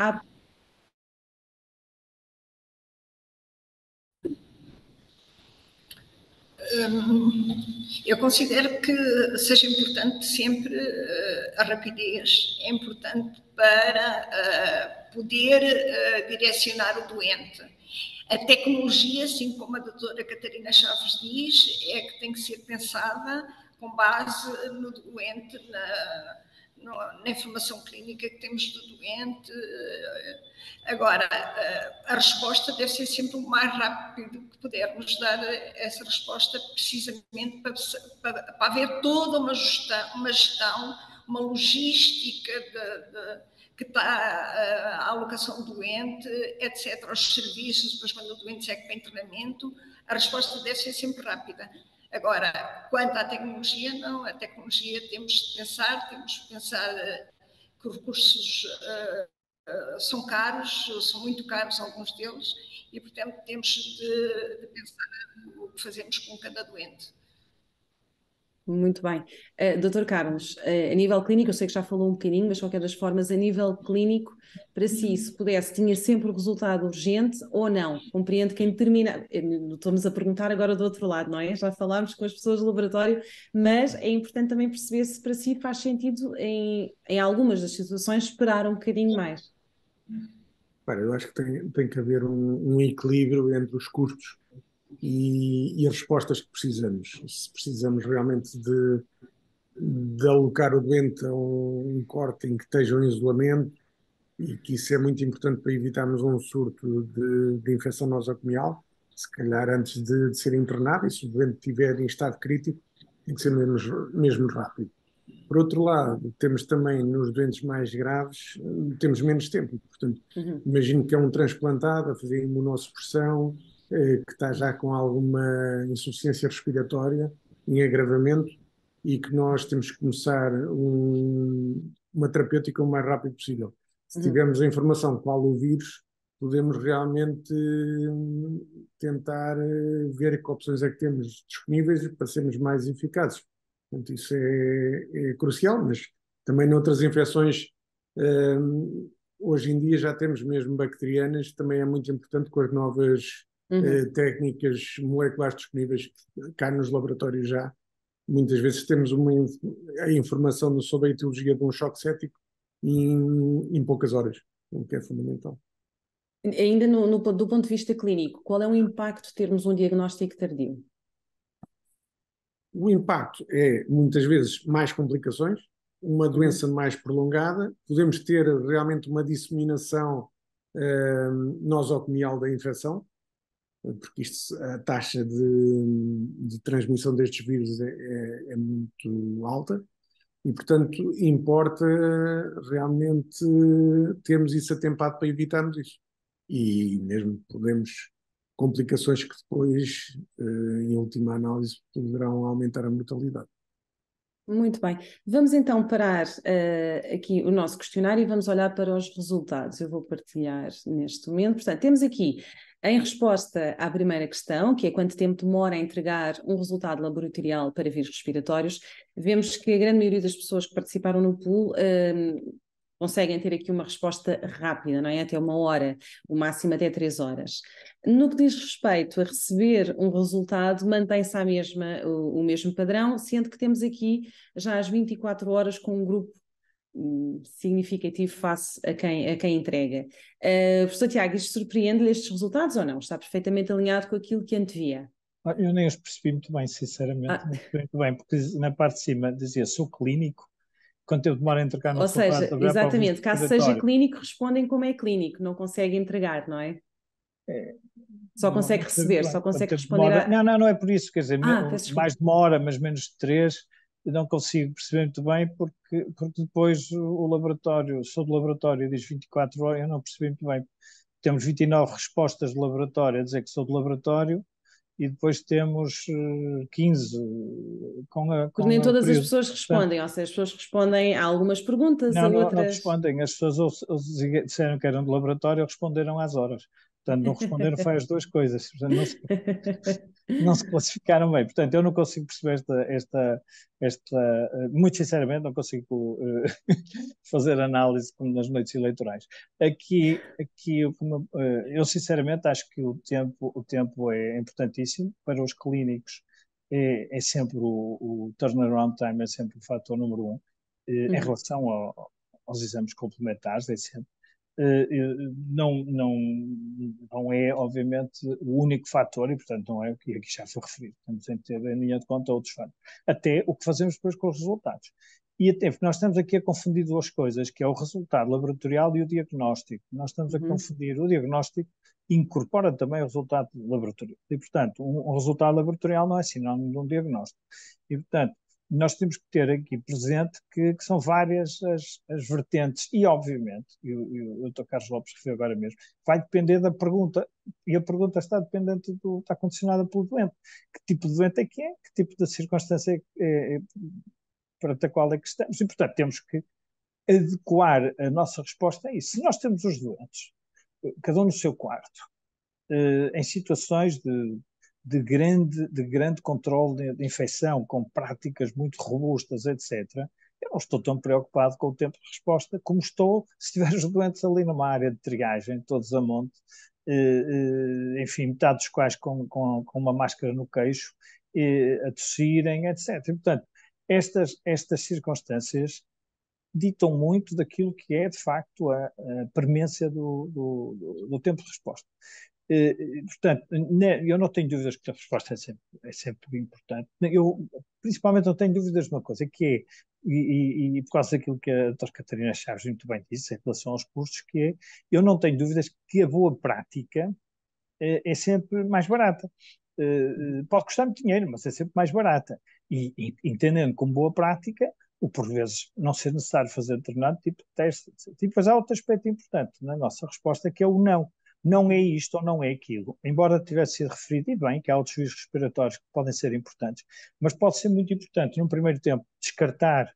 Eu considero que seja importante sempre a rapidez, é importante para poder direcionar o doente. A tecnologia, assim como a doutora Catarina Chaves diz, é que tem que ser pensada com base no doente, na informação clínica que temos do doente. Agora, a resposta deve ser sempre o mais rápido que pudermos dar essa resposta, precisamente para haver toda uma gestão, uma logística que está a alocação do doente, etc., os serviços, depois quando o doente segue para internamento, a resposta deve ser sempre rápida. Agora, quanto à tecnologia, não, a tecnologia temos de pensar que os recursos são caros, são muito caros alguns deles, e portanto temos de pensar o que fazemos com cada doente. Muito bem. Dr. Carlos, a nível clínico, eu sei que já falou um bocadinho, mas de qualquer das formas, a nível clínico, para si, se pudesse, tinha sempre o resultado urgente ou não? Compreendo que em determinado... Estamos a perguntar agora do outro lado, não é? Já falámos com as pessoas do laboratório, mas é importante também perceber se para si faz sentido, em algumas das situações, esperar um bocadinho mais. Eu acho que tem que haver um equilíbrio entre os custos e as respostas que precisamos. Se precisamos realmente de alocar o doente a um corte em que esteja em isolamento, e que isso é muito importante para evitarmos um surto de infecção nosocomial, se calhar antes de ser internado, e se o doente estiver em estado crítico, tem que ser mesmo rápido. Por outro lado, temos também nos doentes mais graves, temos menos tempo. Portanto, imagino que é um transplantado a fazer imunossupressão, que está já com alguma insuficiência respiratória, em agravamento, e que nós temos que começar uma terapêutica o mais rápido possível. Se tivermos a informação de qual o vírus, podemos realmente tentar ver que opções é que temos disponíveis para sermos mais eficazes. Portanto, isso é crucial, mas também noutras infecções, hoje em dia já temos mesmo bacterianas, também é muito importante com as novas técnicas moleculares disponíveis cá nos laboratórios já. Muitas vezes temos a informação sobre a etiologia de um choque séptico em poucas horas, o que é fundamental. Ainda do ponto de vista clínico, qual é o impacto de termos um diagnóstico tardio? O impacto é, muitas vezes, mais complicações, uma doença mais prolongada, podemos ter realmente uma disseminação nosocomial da infecção, porque a taxa de transmissão destes vírus é muito alta, e, portanto, importa realmente termos isso atempado para evitarmos isso. E mesmo podemos complicações que depois, em última análise, poderão aumentar a mortalidade. Muito bem. Vamos então parar aqui o nosso questionário e vamos olhar para os resultados. Eu vou partilhar neste momento. Portanto, temos aqui, em resposta à primeira questão, que é quanto tempo demora a entregar um resultado laboratorial para vírus respiratórios, vemos que a grande maioria das pessoas que participaram no pool conseguem ter aqui uma resposta rápida, não é? Até 1 hora, o máximo até 3 horas. No que diz respeito a receber um resultado, mantém-se o mesmo padrão, sendo que temos aqui já as 24 horas com um grupo significativo face a quem entrega. Professor Tiago, isto surpreende-lhe estes resultados ou não? Está perfeitamente alinhado com aquilo que antevia? Eu nem os percebi muito bem, sinceramente, não percebi muito bem, porque na parte de cima dizia, sou clínico, quanto tempo demora a entregar no Ou seja, resultado para exatamente, caso seja clínico, respondem como é clínico, não consegue entregar, não é? Só consegue receber, só consegue responder a... Não é por isso, quer dizer, mais de 1 hora, mas menos de 3, eu não consigo perceber muito bem, porque depois o laboratório, sou do laboratório, diz 24 horas, eu não percebi muito bem. Temos 29 respostas do laboratório a dizer que sou do laboratório, e depois temos 15 Porque nem todas as pessoas respondem, ou seja, as pessoas respondem a algumas perguntas, a outras... Não respondem, as pessoas ou disseram que eram do laboratório ou responderam às horas. Portanto, não responderam foi as duas coisas. Portanto, não se classificaram bem. Portanto, eu não consigo perceber muito sinceramente, não consigo fazer análise como nas noites eleitorais. Aqui eu sinceramente acho que o tempo é importantíssimo para os clínicos. É sempre o turnaround time, é sempre o fator número 1. Em relação aos exames complementares, é sempre. Não é, obviamente, o único fator, e, portanto, não é o que aqui já foi referido. Temos em ter em linha de conta outros fatores. Até o que fazemos depois com os resultados. E até porque nós estamos aqui a confundir duas coisas, que é o resultado laboratorial e o diagnóstico. Nós estamos a confundir o diagnóstico, incorpora também o resultado laboratorial. E, portanto, um resultado laboratorial não é sinónimo de um diagnóstico. E, portanto, nós temos que ter aqui presente que são várias as vertentes e, obviamente, o Dr. Carlos Lopes referiu agora mesmo, vai depender da pergunta, e a pergunta está dependente está condicionada pelo doente. Que tipo de doente é? Que tipo de circunstância para a qual é que estamos? E, portanto, temos que adequar a nossa resposta a isso. Se nós temos os doentes, cada um no seu quarto, em situações de de grande controle de infecção, com práticas muito robustas, etc., eu não estou tão preocupado com o tempo de resposta como estou se tiver os doentes ali numa área de triagem, todos a monte, enfim, metade dos quais com uma máscara no queixo, a tossirem, etc. E, portanto, estas circunstâncias ditam muito daquilo que é, de facto, a premência do tempo de resposta. Portanto, eu não tenho dúvidas que a resposta é sempre importante. Eu, principalmente, não tenho dúvidas de uma coisa, que é, e por causa daquilo que a doutora Catarina Chaves muito bem disse em relação aos cursos, que é, eu não tenho dúvidas que a boa prática é sempre mais barata. Pode custar muito dinheiro, mas é sempre mais barata. E entendendo como boa prática, o por vezes não ser necessário fazer determinado tipo de teste. E depois há outro aspecto importante na nossa resposta, que é o não. Não é isto ou não é aquilo. Embora tivesse sido referido, e bem, que há outros vírus respiratórios que podem ser importantes, mas pode ser muito importante, num primeiro tempo, descartar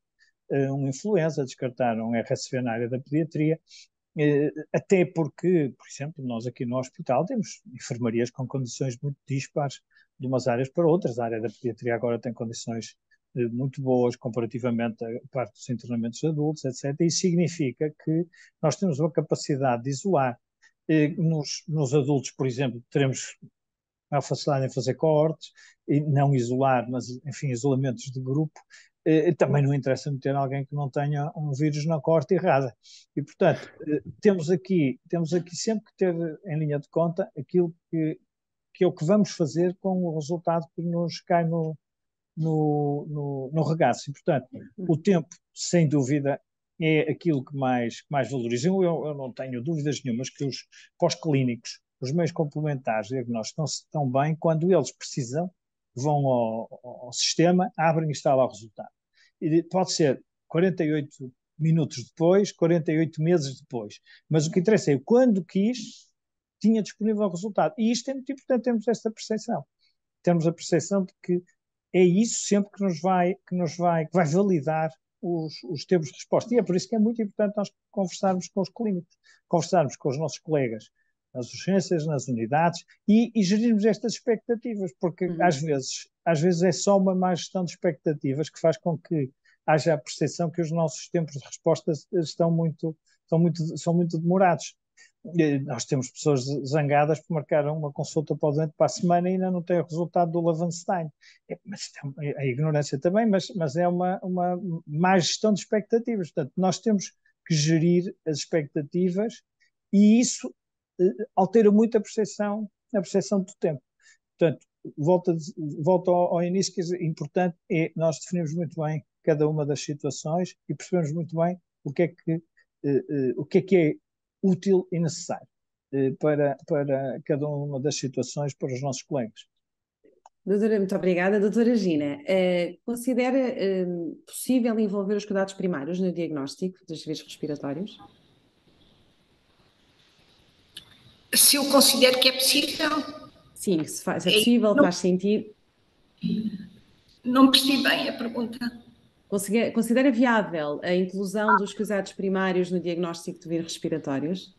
uma influenza, descartar um RSV na área da pediatria, até porque, por exemplo, nós aqui no hospital temos enfermarias com condições muito dispares de umas áreas para outras. A área da pediatria agora tem condições muito boas comparativamente à parte dos internamentos de adultos, etc. Isso significa que nós temos uma capacidade de isolar. Nos adultos, por exemplo, teremos a facilidade em fazer coortes, e não isolar, mas, enfim, isolamentos de grupo. Também não interessa meter alguém que não tenha um vírus na coorte errada. E, portanto, temos aqui sempre que ter em linha de conta aquilo que é o que vamos fazer com o resultado que nos cai no regaço. E, portanto, o tempo, sem dúvida, é aquilo que mais valoriza. Eu não tenho dúvidas nenhumas que os pós-clínicos, os meios complementares de diagnóstico estão bem quando eles precisam, vão ao sistema, abrem e está lá o resultado. E pode ser 48 minutos depois, 48 meses depois. Mas o que interessa é quando quis, tinha disponível o resultado. E isto é muito importante, temos esta percepção. Temos a percepção de que é isso sempre que vai validar os tempos de resposta. E é por isso que é muito importante nós conversarmos com os clínicos, conversarmos com os nossos colegas nas urgências, nas unidades e gerirmos estas expectativas, porque às vezes é só uma má gestão de expectativas que faz com que haja a percepção que os nossos tempos de resposta são muito demorados. Nós temos pessoas zangadas por marcar uma consulta para o doente para a semana e ainda não tem o resultado do Lavanstein. Mas é a ignorância também, mas é uma má gestão de expectativas. Portanto, nós temos que gerir as expectativas e isso altera muito a percepção do tempo. Portanto, volto ao início, que é importante é nós definirmos muito bem cada uma das situações e percebemos muito bem o que é útil e necessário para cada uma das situações para os nossos colegas. Doutora, muito obrigada. Doutora Gina, considera possível envolver os cuidados primários no diagnóstico dos vírus respiratórios? Se eu considero que é possível? Sim, se é possível, faz sentido. Não percebi bem a pergunta. Considera viável a inclusão dos cuidados primários no diagnóstico de vírus respiratórios?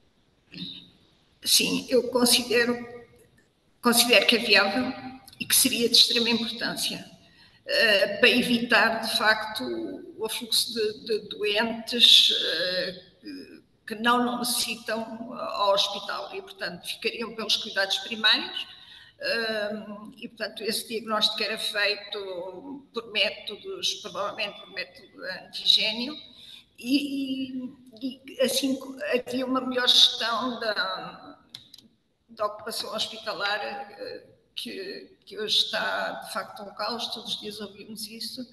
Sim, eu considero que é viável e que seria de extrema importância para evitar, de facto, o afluxo de doentes que não necessitam ao hospital e, portanto, ficariam pelos cuidados primários. E, portanto, esse diagnóstico era feito por métodos, provavelmente por método antigênio, e assim havia uma melhor gestão da ocupação hospitalar, que hoje está, de facto, um caos, todos os dias ouvimos isso,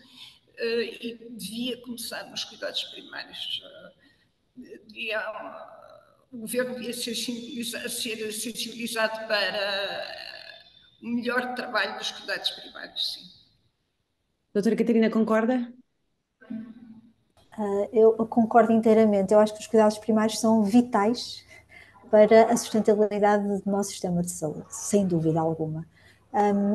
e devia começar nos cuidados primários. O governo devia ser sensibilizado para o melhor trabalho dos cuidados primários, sim. Doutora Catarina, concorda? Eu concordo inteiramente. Eu acho que os cuidados primários são vitais para a sustentabilidade do nosso sistema de saúde, sem dúvida alguma.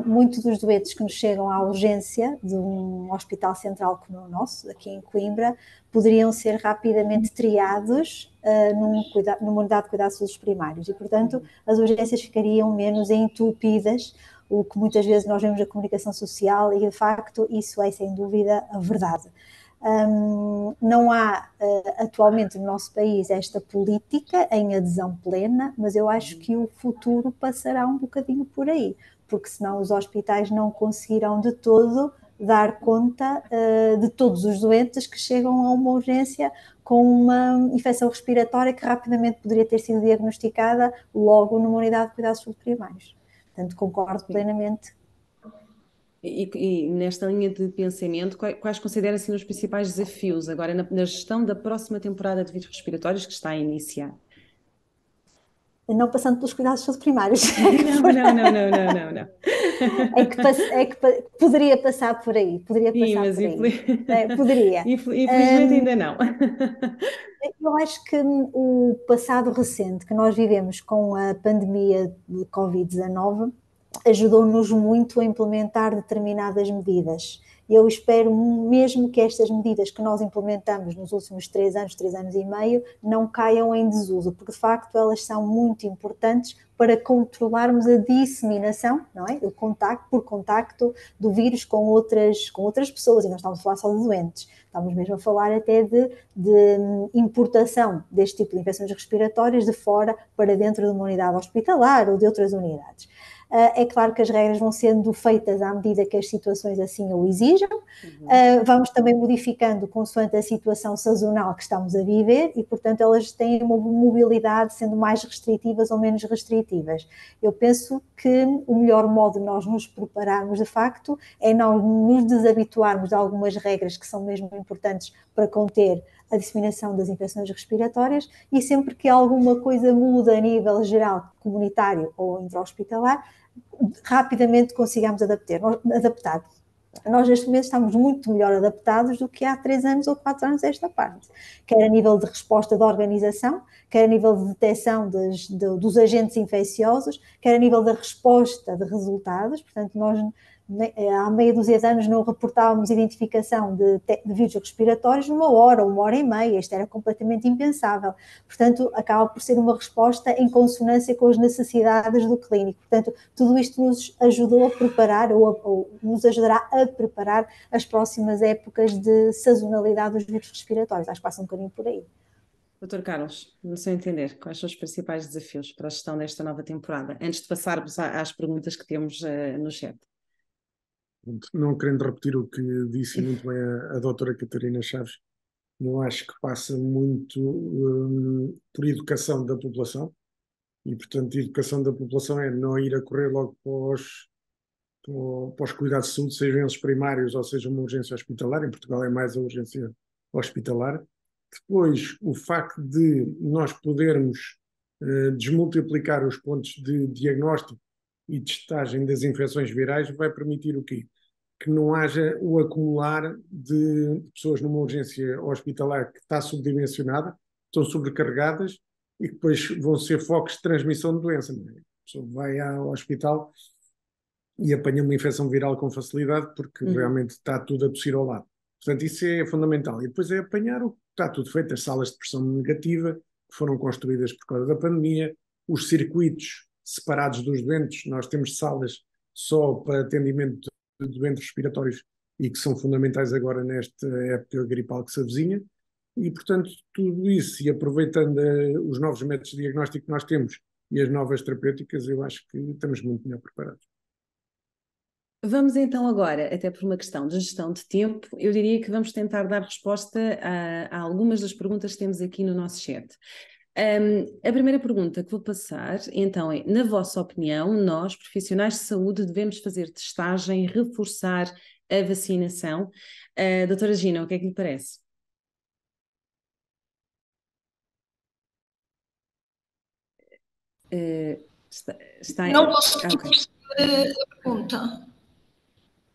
Muitos dos doentes que nos chegam à urgência de um hospital central como o nosso, aqui em Coimbra, poderiam ser rapidamente triados numa unidade de cuidados primários e, portanto, as urgências ficariam menos entupidas o que muitas vezes nós vemos na comunicação social, e de facto isso é sem dúvida a verdade. Não há atualmente no nosso país esta política em adesão plena, mas eu acho que o futuro passará um bocadinho por aí, porque senão os hospitais não conseguirão de todo dar conta de todos os doentes que chegam a uma urgência com uma infecção respiratória que rapidamente poderia ter sido diagnosticada logo numa unidade de cuidados primários. Portanto, concordo plenamente. E nesta linha de pensamento, quais considera assim os principais desafios agora na gestão da próxima temporada de vírus respiratórios que está a iniciar? Não passando pelos cuidados primários. Não. É que poderia passar por aí. Poderia Sim, passar mas por aí. Poderia. Infelizmente ainda não. Eu acho que o passado recente que nós vivemos com a pandemia de Covid-19 ajudou-nos muito a implementar determinadas medidas. Eu espero mesmo que estas medidas que nós implementamos nos últimos 3 anos e meio, não caiam em desuso, porque de facto elas são muito importantes para controlarmos a disseminação, não é? O contacto do vírus com outras pessoas, e não estamos a falar só de doentes, estamos mesmo a falar até de importação deste tipo de infecções respiratórias de fora para dentro de uma unidade hospitalar ou de outras unidades. É claro que as regras vão sendo feitas à medida que as situações assim o exijam. Vamos também modificando consoante a situação sazonal que estamos a viver e, portanto, elas têm uma mobilidade sendo mais restritivas ou menos restritivas. Eu penso que o melhor modo de nós nos prepararmos, de facto, é nós nos desabituarmos de algumas regras que são mesmo importantes para conter a disseminação das infecções respiratórias, e sempre que alguma coisa muda a nível geral, comunitário ou intra-hospitalar, rapidamente consigamos adaptar. Nós neste momento estamos muito melhor adaptados do que há 3 anos ou 4 anos esta parte, quer a nível de resposta da organização, quer a nível de detecção dos agentes infecciosos, quer a nível da resposta de resultados. Portanto, nós há meia dúzia de anos não reportávamos identificação de vírus respiratórios numa hora e meia, isto era completamente impensável. Portanto, acaba por ser uma resposta em consonância com as necessidades do clínico. Portanto, tudo isto nos ajudou a preparar, ou nos ajudará a preparar as próximas épocas de sazonalidade dos vírus respiratórios. Acho que passa um bocadinho por aí. Doutor Carlos, no seu entender, quais são os principais desafios para a gestão desta nova temporada, antes de passarmos às perguntas que temos no chat? Não querendo repetir o que disse muito bem a doutora Catarina Chaves, eu acho que passa muito por educação da população, e portanto a educação da população é não ir a correr logo para os cuidados de saúde, sejam eles primários ou seja uma urgência hospitalar. Em Portugal é mais a urgência hospitalar. Depois, o facto de nós podermos desmultiplicar os pontos de diagnóstico e testagem das infecções virais vai permitir o quê? Que não haja o acumular de pessoas numa urgência hospitalar que está subdimensionada, estão sobrecarregadas e que depois vão ser focos de transmissão de doença. A pessoa vai ao hospital e apanha uma infecção viral com facilidade porque realmente está tudo a tossir ao lado. Portanto, isso é fundamental. E depois é apanhar o que está tudo feito, as salas de pressão negativa que foram construídas por causa da pandemia, os circuitos separados dos doentes. Nós temos salas só para atendimento de doentes respiratórios e que são fundamentais agora nesta época gripal que se avizinha. E, portanto, tudo isso, e aproveitando os novos métodos de diagnóstico que nós temos e as novas terapêuticas, eu acho que estamos muito melhor preparados. Vamos então agora, até por uma questão de gestão de tempo, eu diria que vamos tentar dar resposta a algumas das perguntas que temos aqui no nosso chat. A primeira pergunta que vou passar, então, é: na vossa opinião, nós, profissionais de saúde, devemos fazer testagem, reforçar a vacinação? Doutora Gina, o que é que lhe parece? Está... Não consegui okay. perceber a pergunta.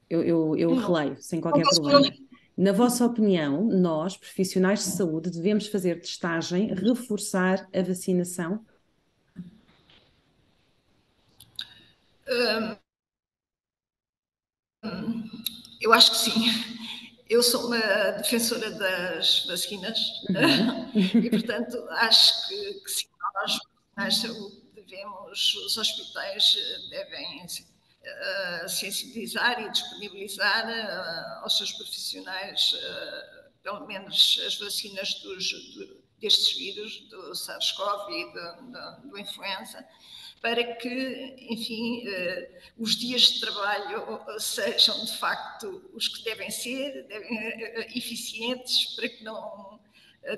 Eu releio, sem qualquer problema. Na vossa opinião, nós, profissionais de saúde, devemos fazer testagem, reforçar a vacinação? Eu acho que sim. Eu sou uma defensora das vacinas e, portanto, acho que sim, nós, profissionais de saúde, os hospitais devem sensibilizar e disponibilizar aos seus profissionais, pelo menos as vacinas destes vírus, do SARS-CoV e do influenza, para que, enfim, os dias de trabalho sejam de facto os que devem ser, eficientes, para que não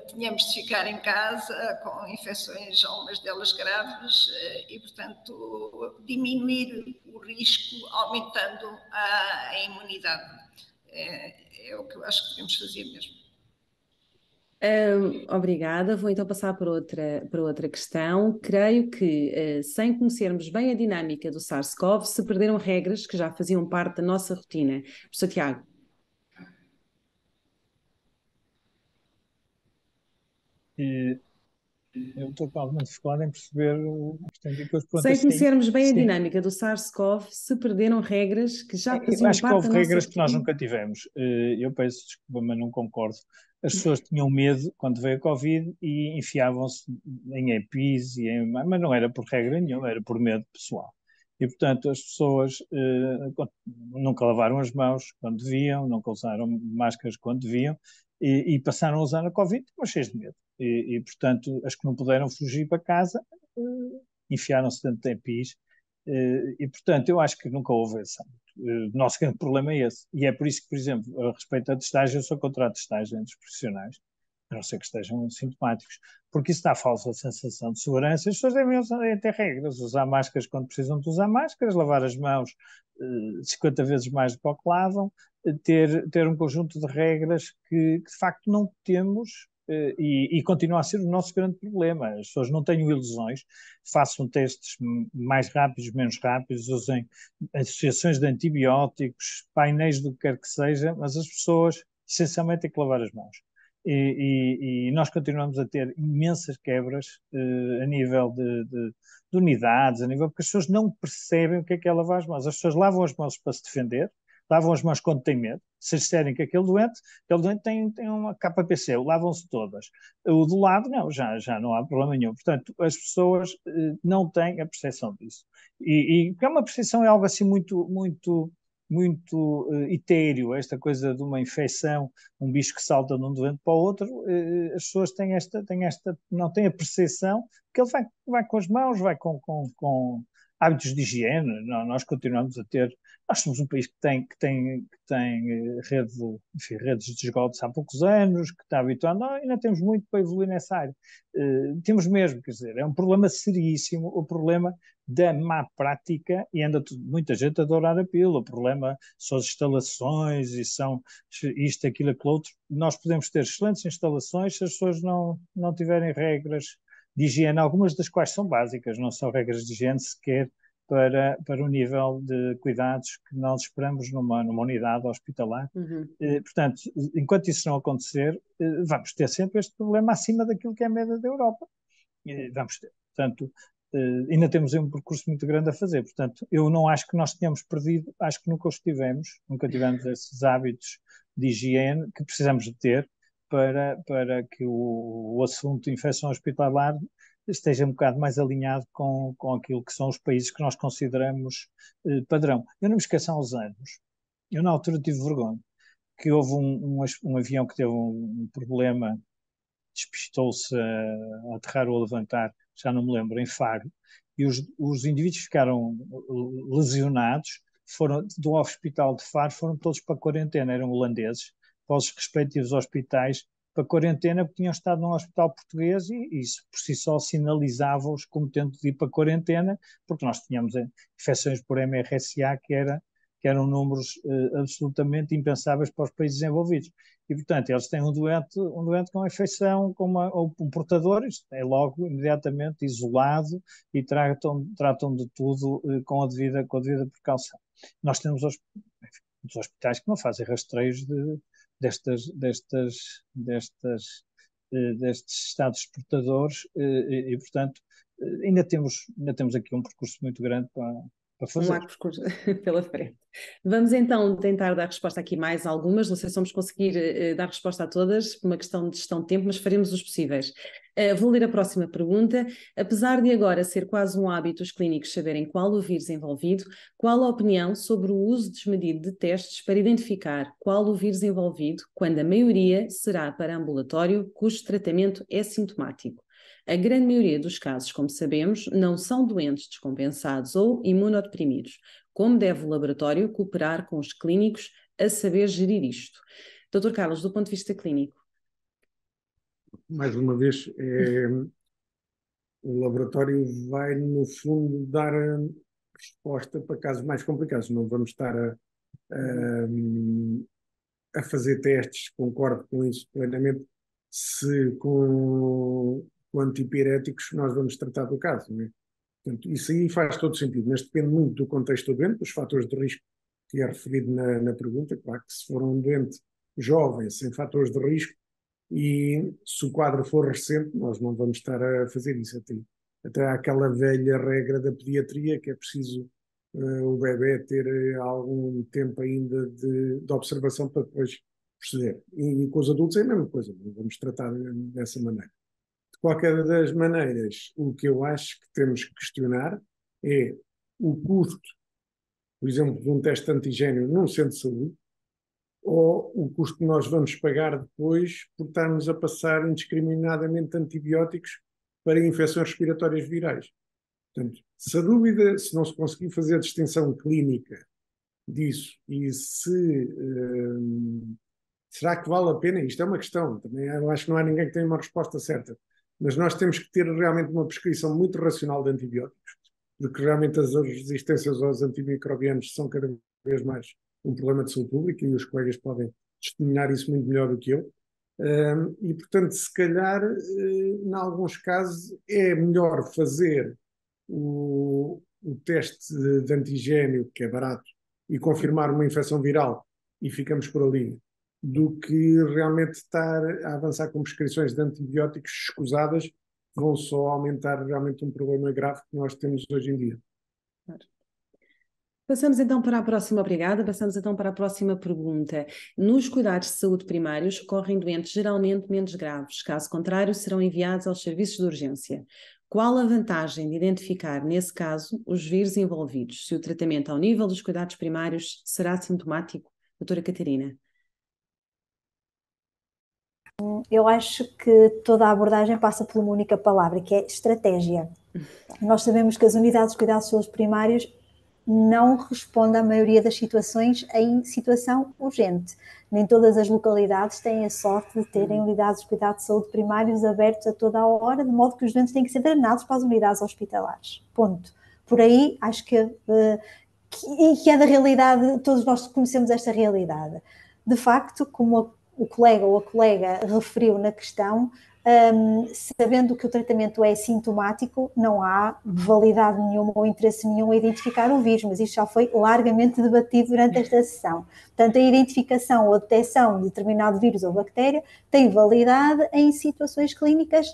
tenhamos de ficar em casa com infecções, algumas delas graves, e, portanto, diminuir o risco aumentando a imunidade. É o que eu acho que devemos fazer mesmo. Obrigada. Vou então passar para outra questão. Creio que, sem conhecermos bem a dinâmica do SARS-CoV, se perderam regras que já faziam parte da nossa rotina. Professor Tiago. Eu estou com alguma dificuldade em perceber o que tem a ver com as perguntas. Sem conhecermos bem a Sim. dinâmica do SARS-CoV, se perderam regras que já Eu faziam acho que parte houve da nossa regras que nós rotina. nunca tivemos. Eu peço desculpa, mas não concordo. As pessoas tinham medo quando veio a Covid e enfiavam-se em EPIs, mas não era por regra nenhuma, era por medo pessoal. E, portanto, as pessoas nunca lavaram as mãos quando deviam, nunca usaram máscaras quando deviam e passaram a usar a Covid, mas cheios de medo. Portanto, as que não puderam fugir para casa enfiaram-se dentro de EPIs. Portanto, eu acho que nunca houve esse âmbito. O nosso grande problema é esse. E é por isso que, por exemplo, a respeito da testagem, eu sou contra a testagem dos profissionais, a não ser que estejam sintomáticos, porque isso dá falsa sensação de segurança. As pessoas devem ter regras, usar máscaras quando precisam de usar máscaras, lavar as mãos 50 vezes mais do que lavam, ter um conjunto de regras que de facto não temos e continua a ser o nosso grande problema. As pessoas não tenham ilusões, façam testes mais rápidos, menos rápidos, usem associações de antibióticos, painéis do que quer que seja, mas as pessoas essencialmente têm que lavar as mãos. E nós continuamos a ter imensas quebras a nível de unidades, a nível, porque as pessoas não percebem o que é lavar as mãos. As pessoas lavam as mãos para se defender, lavam as mãos quando têm medo. Se disserem que aquele doente tem uma KPC, lavam-se todas. O do lado, não, já não há problema nenhum. Portanto, as pessoas não têm a percepção disso. Porque é uma percepção, é algo assim muito etéreo, esta coisa de uma infecção, um bicho que salta de um doente para o outro, as pessoas não têm a percepção que ele vai com as mãos, vai com hábitos de higiene. Nós continuamos a ter. Nós somos um país que tem redes de esgotos há poucos anos, que está habituado. Nós ainda temos muito para evoluir nessa área. Temos mesmo, quer dizer, é um problema seríssimo, o problema da má prática, e anda muita gente a dourar a pílula. O problema são as instalações e são isto, aquilo, aquilo outro. Nós podemos ter excelentes instalações se as pessoas não tiverem regras de higiene, algumas das quais são básicas, não são regras de higiene sequer para o nível de cuidados que nós esperamos numa unidade hospitalar. Portanto, enquanto isso não acontecer, vamos ter sempre este problema acima daquilo que é a média da Europa. Vamos ter. Portanto, ainda temos um percurso muito grande a fazer. Portanto, eu não acho que nós tenhamos perdido, acho que nunca nunca tivemos esses hábitos de higiene que precisamos de ter para que o assunto de infecção hospitalar esteja um bocado mais alinhado com aquilo que são os países que nós consideramos padrão. Eu não me esqueço há uns anos, eu na altura tive vergonha, que houve um avião que teve um problema, despistou-se a aterrar ou a levantar, já não me lembro, em Faro, e os indivíduos ficaram lesionados, foram do hospital de Faro, foram todos para a quarentena, eram holandeses, para os respectivos hospitais, para a quarentena, porque tinham estado num hospital português e isso por si só sinalizava-os como tendo de ir para a quarentena, porque nós tínhamos infecções por MRSA que eram números absolutamente impensáveis para os países desenvolvidos. E, portanto, eles têm um doente com uma infecção, ou um portador, isto é logo imediatamente isolado e tratam de tudo com a devida precaução. Nós temos os hospitais que não fazem rastreios destes estados exportadores e, portanto, ainda temos aqui um percurso muito grande para para Um fazer. largo percurso pela frente. Vamos então tentar dar resposta aqui mais a algumas, não sei se vamos conseguir dar resposta a todas, por uma questão de gestão de tempo, mas faremos os possíveis. Vou ler a próxima pergunta. Apesar de agora ser quase um hábito os clínicos saberem qual o vírus envolvido, qual a opinião sobre o uso desmedido de testes para identificar qual o vírus envolvido, quando a maioria será para ambulatório, cujo tratamento é sintomático? A grande maioria dos casos, como sabemos, não são doentes descompensados ou imunodeprimidos. Como deve o laboratório cooperar com os clínicos a saber gerir isto? Dr. Carlos, do ponto de vista clínico. Mais uma vez, o laboratório vai, no fundo, dar a resposta para casos mais complicados. Não vamos estar a fazer testes, concordo com isso plenamente, se com antipiréticos nós vamos tratar do caso, não é? Portanto, isso aí faz todo sentido, mas depende muito do contexto do doente, dos fatores de risco que é referido na pergunta. Claro que se for um doente jovem, sem fatores de risco, e se o quadro for recente, nós não vamos estar a fazer isso. Até há aquela velha regra da pediatria que é preciso o bebê ter algum tempo ainda de observação para depois proceder. E com os adultos é a mesma coisa, não vamos tratar dessa maneira. De qualquer das maneiras, o que eu acho que temos que questionar é o custo, por exemplo, de um teste de antigênio num centro de saúde, ou o custo que nós vamos pagar depois por estarmos a passar indiscriminadamente antibióticos para infecções respiratórias virais. Portanto, se a dúvida, se não se conseguir fazer a distinção clínica disso e será que vale a pena? Isto é uma questão, também eu acho que não há ninguém que tenha uma resposta certa, mas nós temos que ter realmente uma prescrição muito racional de antibióticos, porque realmente as resistências aos antimicrobianos são cada vez mais um problema de saúde pública e os colegas podem testemunhar isso muito melhor do que eu. E, portanto, se calhar, em alguns casos, é melhor fazer o teste de antigênio, que é barato, e confirmar uma infecção viral e ficamos por ali, do que realmente estar a avançar com prescrições de antibióticos escusadas, que vão só aumentar realmente um problema grave que nós temos hoje em dia. Passamos então para a próxima, obrigada. Passamos então para a próxima pergunta. Nos cuidados de saúde primários, ocorrem doentes geralmente menos graves, caso contrário, serão enviados aos serviços de urgência. Qual a vantagem de identificar, nesse caso, os vírus envolvidos, se o tratamento ao nível dos cuidados primários será sintomático? Doutora Catarina. Eu acho que toda a abordagem passa por uma única palavra, que é estratégia. Nós sabemos que as unidades de cuidados de saúde primários não respondem à maioria das situações em situação urgente. Nem todas as localidades têm a sorte de terem unidades de cuidados de saúde primários abertos a toda a hora, de modo que os doentes têm que ser drenados para as unidades hospitalares. Ponto. Por aí, acho que é da realidade, todos nós conhecemos esta realidade. De facto, como o colega ou a colega referiu na questão, sabendo que o tratamento é sintomático, não há validade nenhuma ou interesse nenhum a identificar o vírus, mas isto já foi largamente debatido durante esta sessão. Portanto, a identificação ou a detecção de determinado vírus ou bactéria tem validade em situações clínicas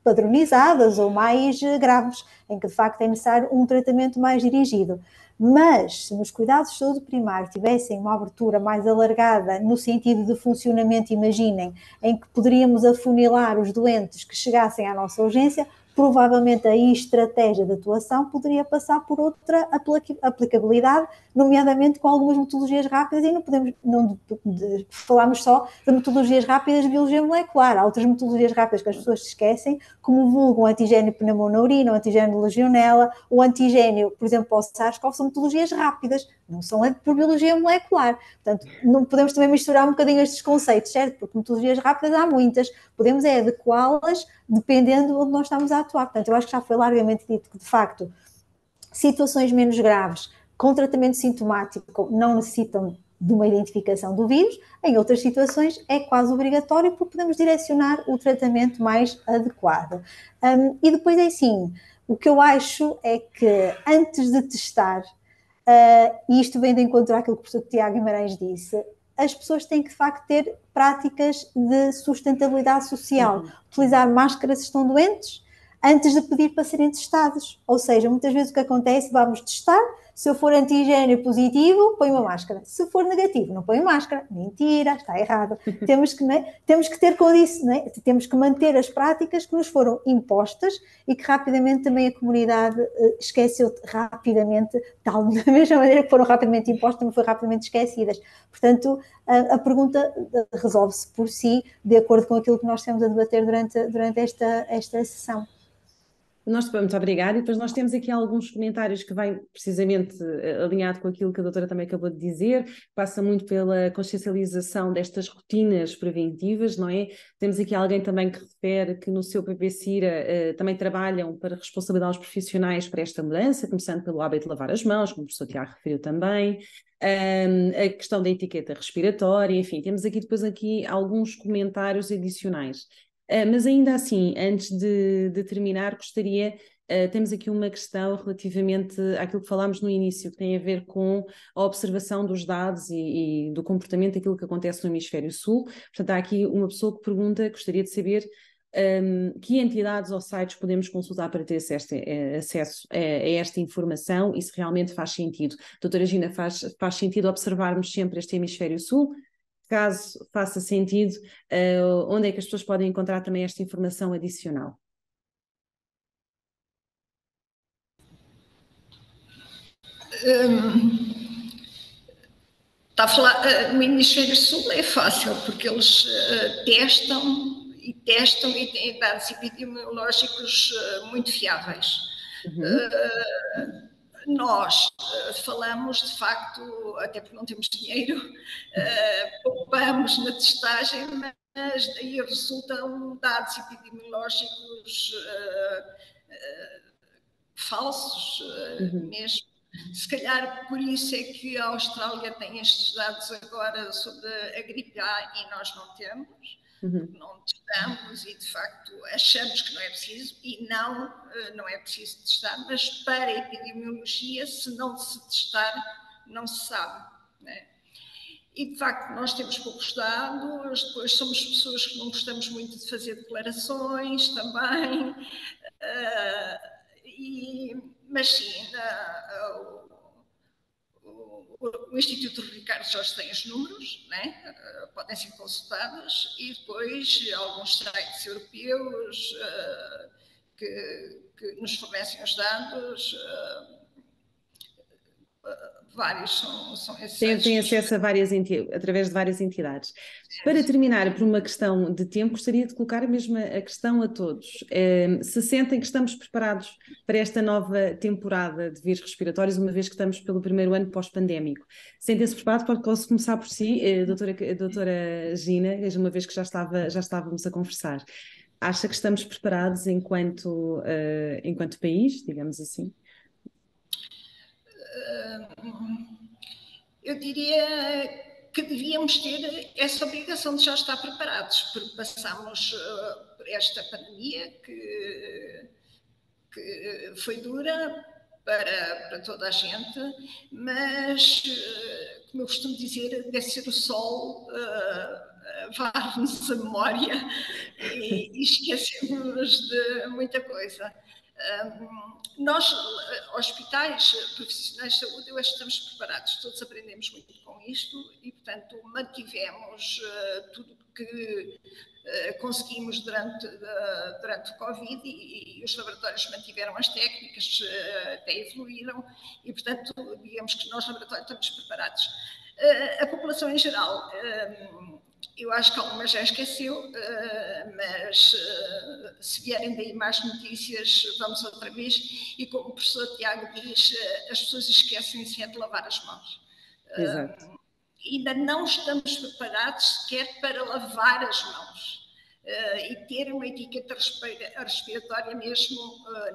padronizadas ou mais graves, em que de facto é necessário um tratamento mais dirigido. Mas, se nos cuidados de saúde primário tivessem uma abertura mais alargada no sentido de funcionamento, imaginem, em que poderíamos afunilar os doentes que chegassem à nossa urgência, provavelmente a estratégia de atuação poderia passar por outra aplicabilidade, nomeadamente com algumas metodologias rápidas, e não falarmos só de metodologias rápidas de biologia molecular. Há outras metodologias rápidas que as pessoas se esquecem, como o vulgo, o antigênio pneumo na urina, o antigênio de legionela, o antigênio, por exemplo, para o SARS-CoV, são metodologias rápidas, não são por biologia molecular. Portanto, não podemos também misturar um bocadinho estes conceitos, certo? Porque metodologias rápidas há muitas, podemos adequá-las dependendo de onde nós estamos a atuar. Portanto, eu acho que já foi largamente dito que, de facto, situações menos graves, com tratamento sintomático, não necessitam de uma identificação do vírus. Em outras situações é quase obrigatório, porque podemos direcionar o tratamento mais adequado. E depois é assim, o que eu acho é que antes de testar, e isto vem de encontro àquilo que o professor Tiago Guimarães disse, as pessoas têm que, de facto, ter práticas de sustentabilidade social. Utilizar máscaras se estão doentes, antes de pedir para serem testados. Ou seja, muitas vezes o que acontece, vamos testar, se eu for antigênio positivo, põe uma máscara. Se for negativo, não põe máscara. Mentira, está errado. Temos que ter com isso, né? Temos que manter as práticas que nos foram impostas e que rapidamente também a comunidade esqueceu rapidamente, tal, da mesma maneira que foram rapidamente impostas, também foram rapidamente esquecidas. Portanto, a pergunta resolve-se por si, de acordo com aquilo que nós temos a debater durante esta sessão. Muito obrigada. E depois nós temos aqui alguns comentários que vêm precisamente alinhado com aquilo que a doutora também acabou de dizer, passa muito pela consciencialização destas rotinas preventivas, não é? Temos aqui alguém também que refere que no seu PPCIRA também trabalham para responsabilizar os profissionais para esta mudança, começando pelo hábito de lavar as mãos, como o professor Tiago referiu também. A questão da etiqueta respiratória, enfim, temos aqui alguns comentários adicionais. Mas ainda assim, antes de terminar, temos aqui uma questão relativamente àquilo que falámos no início, que tem a ver com a observação dos dados e do comportamento daquilo que acontece no Hemisfério Sul. Portanto, há aqui uma pessoa que pergunta, gostaria de saber que entidades ou sites podemos consultar para ter acesso a esta informação e se realmente faz sentido. Doutora Gina, faz sentido observarmos sempre este Hemisfério Sul? Caso faça sentido, onde é que as pessoas podem encontrar também esta informação adicional? Está a falar, no Hemisfério Sul é fácil, porque eles testam e têm dados epidemiológicos muito fiáveis. Nós falamos, de facto, até porque não temos dinheiro, poupamos na testagem, mas daí resultam dados epidemiológicos falsos mesmo. Se calhar por isso é que a Austrália tem estes dados agora sobre a gripe A e nós não temos. Não testamos e de facto achamos que não é preciso e não é preciso testar, mas para a epidemiologia, se não se testar, não se sabe, né? E de facto nós temos poucos dados, depois somos pessoas que não gostamos muito de fazer declarações também, mas sim, o Instituto Ricardo Jorge tem os números, né? Podem ser consultados, e depois alguns sites europeus que nos fornecem os dados, vários são esses sites. Tem acesso através de várias entidades. Para terminar, por uma questão de tempo, gostaria de colocar mesmo a questão a todos. Se sentem que estamos preparados para esta nova temporada de vírus respiratórios, uma vez que estamos pelo primeiro ano pós-pandémico? Sentem-se preparados? Posso começar por si, doutora Gina, uma vez que já estávamos a conversar. Acha que estamos preparados enquanto país, digamos assim? Eu diria que devíamos ter essa obrigação de já estar preparados, porque passamos por esta pandemia que foi dura para toda a gente, mas, como eu costumo dizer, deve ser o sol var-nos a memória e esquecemos de muita coisa. Nós, hospitais, profissionais de saúde, eu acho que estamos preparados, todos aprendemos muito com isto e, portanto, mantivemos tudo que conseguimos durante o Covid e os laboratórios mantiveram as técnicas, até evoluíram e, portanto, digamos que nós, laboratórios, estamos preparados. A população em geral, eu acho que alguma já esqueceu, mas se vierem daí mais notícias, vamos outra vez. E como o professor Tiago diz, as pessoas esquecem-se de lavar as mãos. Exato. Ainda não estamos preparados sequer para lavar as mãos e ter uma etiqueta respiratória mesmo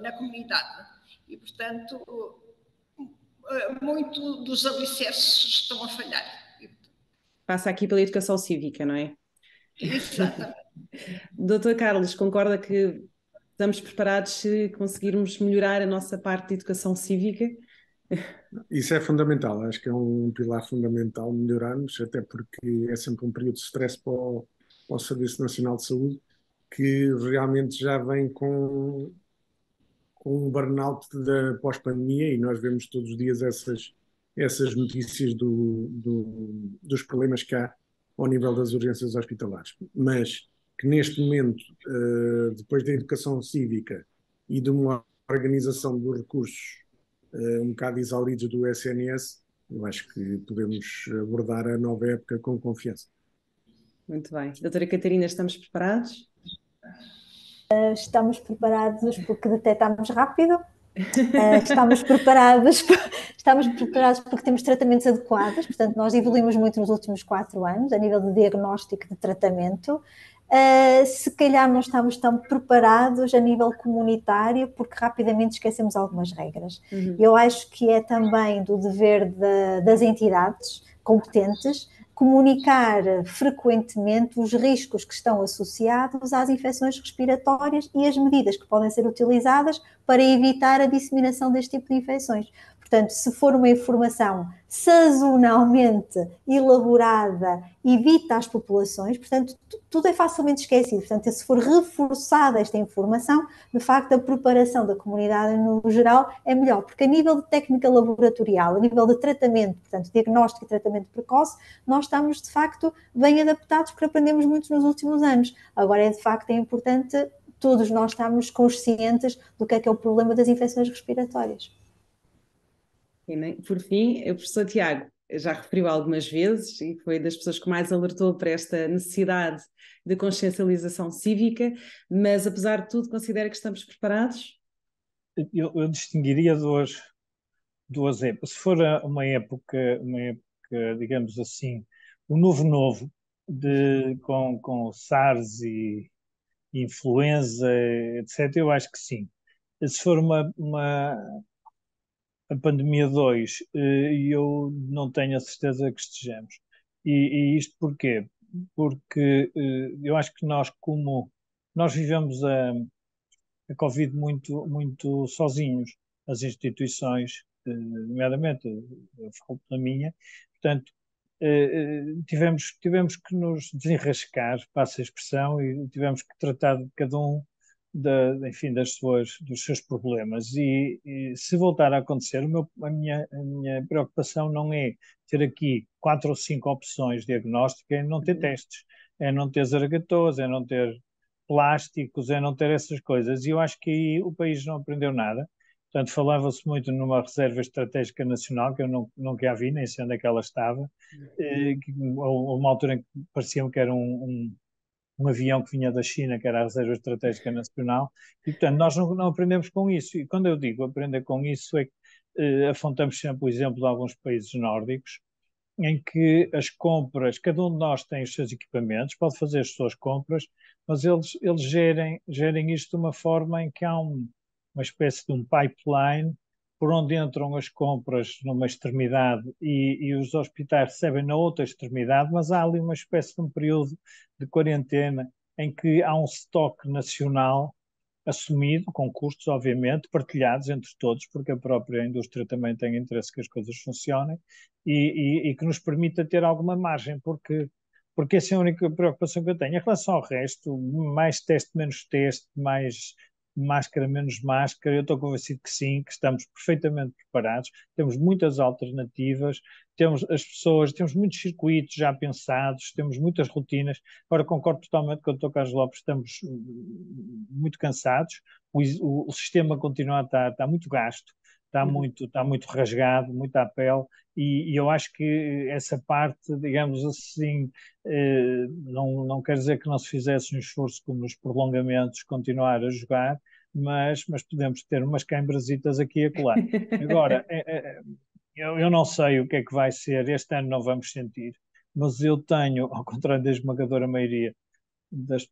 na comunidade. E, portanto, muito dos alicerces estão a falhar. Passa aqui pela educação cívica, não é? Exatamente. Doutor Carlos, concorda que estamos preparados se conseguirmos melhorar a nossa parte de educação cívica? Isso é fundamental, acho que é um pilar fundamental melhorarmos, até porque é sempre um período de stress para o Serviço Nacional de Saúde, que realmente já vem com um burnout da pós-pandemia, e nós vemos todos os dias essas notícias dos problemas que há ao nível das urgências hospitalares. Mas que neste momento, depois da educação cívica e de uma organização dos recursos um bocado exauridos do SNS, eu acho que podemos abordar a nova época com confiança. Muito bem. Doutora Catarina, estamos preparados? Estamos preparados porque detectamos rápido. Estamos preparados porque temos tratamentos adequados, portanto nós evoluímos muito nos últimos 4 anos a nível de diagnóstico e de tratamento. Se calhar não estamos tão preparados a nível comunitário porque rapidamente esquecemos algumas regras. Eu acho que é também do dever das entidades competentes comunicar frequentemente os riscos que estão associados às infecções respiratórias e as medidas que podem ser utilizadas para evitar a disseminação deste tipo de infecções. Portanto, se for uma informação sazonalmente elaborada, evita as populações, portanto, tudo é facilmente esquecido. Portanto, se for reforçada esta informação, de facto, a preparação da comunidade no geral é melhor, porque a nível de técnica laboratorial, a nível de tratamento, portanto, diagnóstico e tratamento precoce, nós estamos, de facto, bem adaptados, porque aprendemos muito nos últimos anos. Agora, de facto, é importante todos nós estarmos conscientes do que é o problema das infecções respiratórias. Por fim, o professor Tiago já referiu algumas vezes e foi das pessoas que mais alertou para esta necessidade de consciencialização cívica, mas apesar de tudo, considera que estamos preparados? Eu distinguiria duas épocas. Se for uma época, digamos assim, o novo, com SARS e influenza, etc., eu acho que sim. Se for a pandemia 2, eu não tenho a certeza que estejamos. E isto porquê? Porque eu acho que nós vivemos a Covid muito sozinhos, as instituições, nomeadamente eu falo pela minha, portanto, tivemos que nos desenrascar, passa a expressão, e tivemos que tratar de cada um enfim, dos seus problemas. E se voltar a acontecer, a minha preocupação não é ter aqui 4 ou 5 opções diagnósticas, é não ter testes, é não ter zaragatoas, é não ter plásticos, é não ter essas coisas. E eu acho que aí o país não aprendeu nada. Portanto, falava-se muito numa reserva estratégica nacional, que eu nunca a vi, nem sei onde é que ela estava. Houve uma altura em que parecia-me que era um avião que vinha da China, que era a Reserva Estratégica Nacional, e portanto nós não aprendemos com isso. E quando eu digo aprender com isso, é que apontamos sempre o exemplo de alguns países nórdicos, em que as compras, cada um de nós tem os seus equipamentos, pode fazer as suas compras, mas eles gerem isto de uma forma em que há uma espécie de um pipeline por onde entram as compras numa extremidade e os hospitais recebem na outra extremidade, mas há ali uma espécie de um período de quarentena em que há um estoque nacional assumido, com custos, obviamente, partilhados entre todos, porque a própria indústria também tem interesse que as coisas funcionem e que nos permita ter alguma margem, porque essa é a única preocupação que eu tenho. Em relação ao resto, mais teste, menos teste, mais máscara, menos máscara, eu estou convencido que sim, que estamos perfeitamente preparados, temos muitas alternativas, temos as pessoas, temos muitos circuitos já pensados, temos muitas rotinas. Agora concordo totalmente com o Dr. Carlos Lopes, estamos muito cansados, o sistema continua a estar muito gasto, está muito rasgado, muito à pele, e eu acho que essa parte, digamos assim, não quer dizer que não se fizesse um esforço como nos prolongamentos, continuar a jogar, mas podemos ter umas cambrasitas aqui e acolá. Agora, eu não sei o que é que vai ser, este ano não vamos sentir, mas eu tenho, ao contrário da esmagadora maioria dos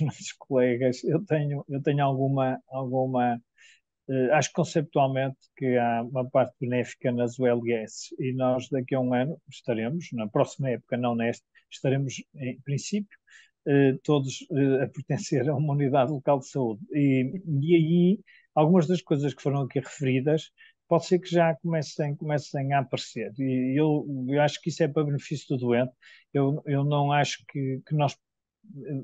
nossos colegas, eu tenho alguma acho conceptualmente que há uma parte benéfica nas ULS e nós daqui a um ano estaremos, na próxima época, não nesta, estaremos em princípio todos a pertencer a uma unidade local de saúde. E aí, algumas das coisas que foram aqui referidas, pode ser que já comecem a aparecer. E eu acho que isso é para benefício do doente. Eu não acho que nós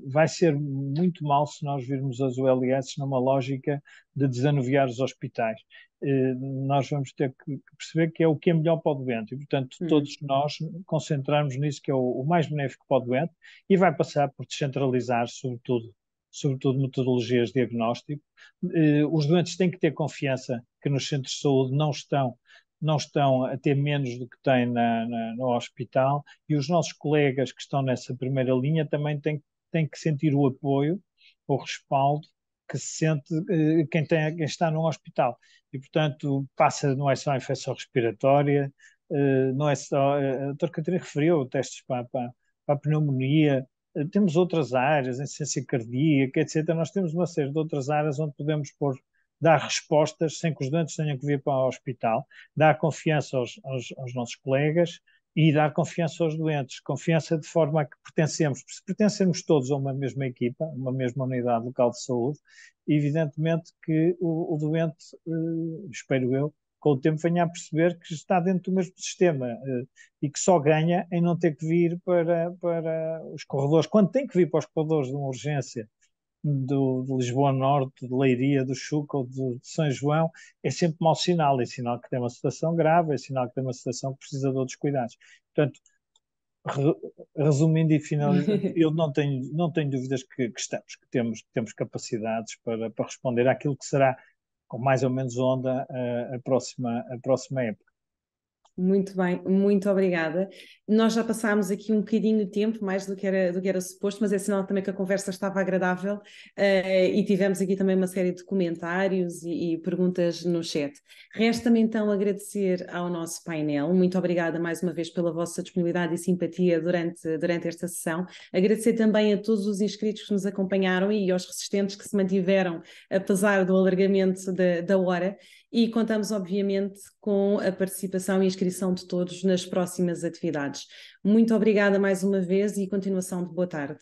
vai ser muito mal se nós virmos as ULS numa lógica de desanuviar os hospitais. Nós vamos ter que perceber que é o que é melhor para o doente e, portanto, todos nós concentrarmos nisso que é o mais benéfico para o doente e vai passar por descentralizar, sobretudo metodologias de diagnóstico. Os doentes têm que ter confiança que nos centros de saúde não estão a ter menos do que têm no hospital e os nossos colegas que estão nessa primeira linha também têm que sentir o apoio, o respaldo que se sente quem está num hospital. E, portanto, não é só a infecção respiratória, não é só... A doutora Catarina referiu testes para a pneumonia, temos outras áreas, insuficiência cardíaca, etc. Nós temos uma série de outras áreas onde podemos dar respostas sem que os doentes tenham que vir para o hospital, dar confiança aos nossos colegas e dar confiança aos doentes, confiança de forma a que se pertencemos todos a uma mesma equipa, uma mesma unidade local de saúde, evidentemente que o doente, espero eu, com o tempo venha a perceber que está dentro do mesmo sistema e que só ganha em não ter que vir para os corredores, quando tem que vir para os corredores de uma urgência, de Lisboa Norte, de Leiria, do Chuca ou de São João, é sempre mau sinal, é sinal que tem uma situação grave, é sinal que tem uma situação que precisa de outros cuidados. Portanto, resumindo e finalizando, eu não tenho dúvidas que temos capacidades para responder àquilo que será, com mais ou menos onda, a próxima época. Muito bem, muito obrigada. Nós já passámos aqui um bocadinho de tempo, mais do que era suposto, mas é sinal também que a conversa estava agradável e tivemos aqui também uma série de comentários e perguntas no chat. Resta-me então agradecer ao nosso painel. Muito obrigada mais uma vez pela vossa disponibilidade e simpatia durante esta sessão. Agradecer também a todos os inscritos que nos acompanharam e aos resistentes que se mantiveram apesar do alargamento da hora. E contamos, obviamente, com a participação e inscrição de todos nas próximas atividades. Muito obrigada mais uma vez e continuação de boa tarde.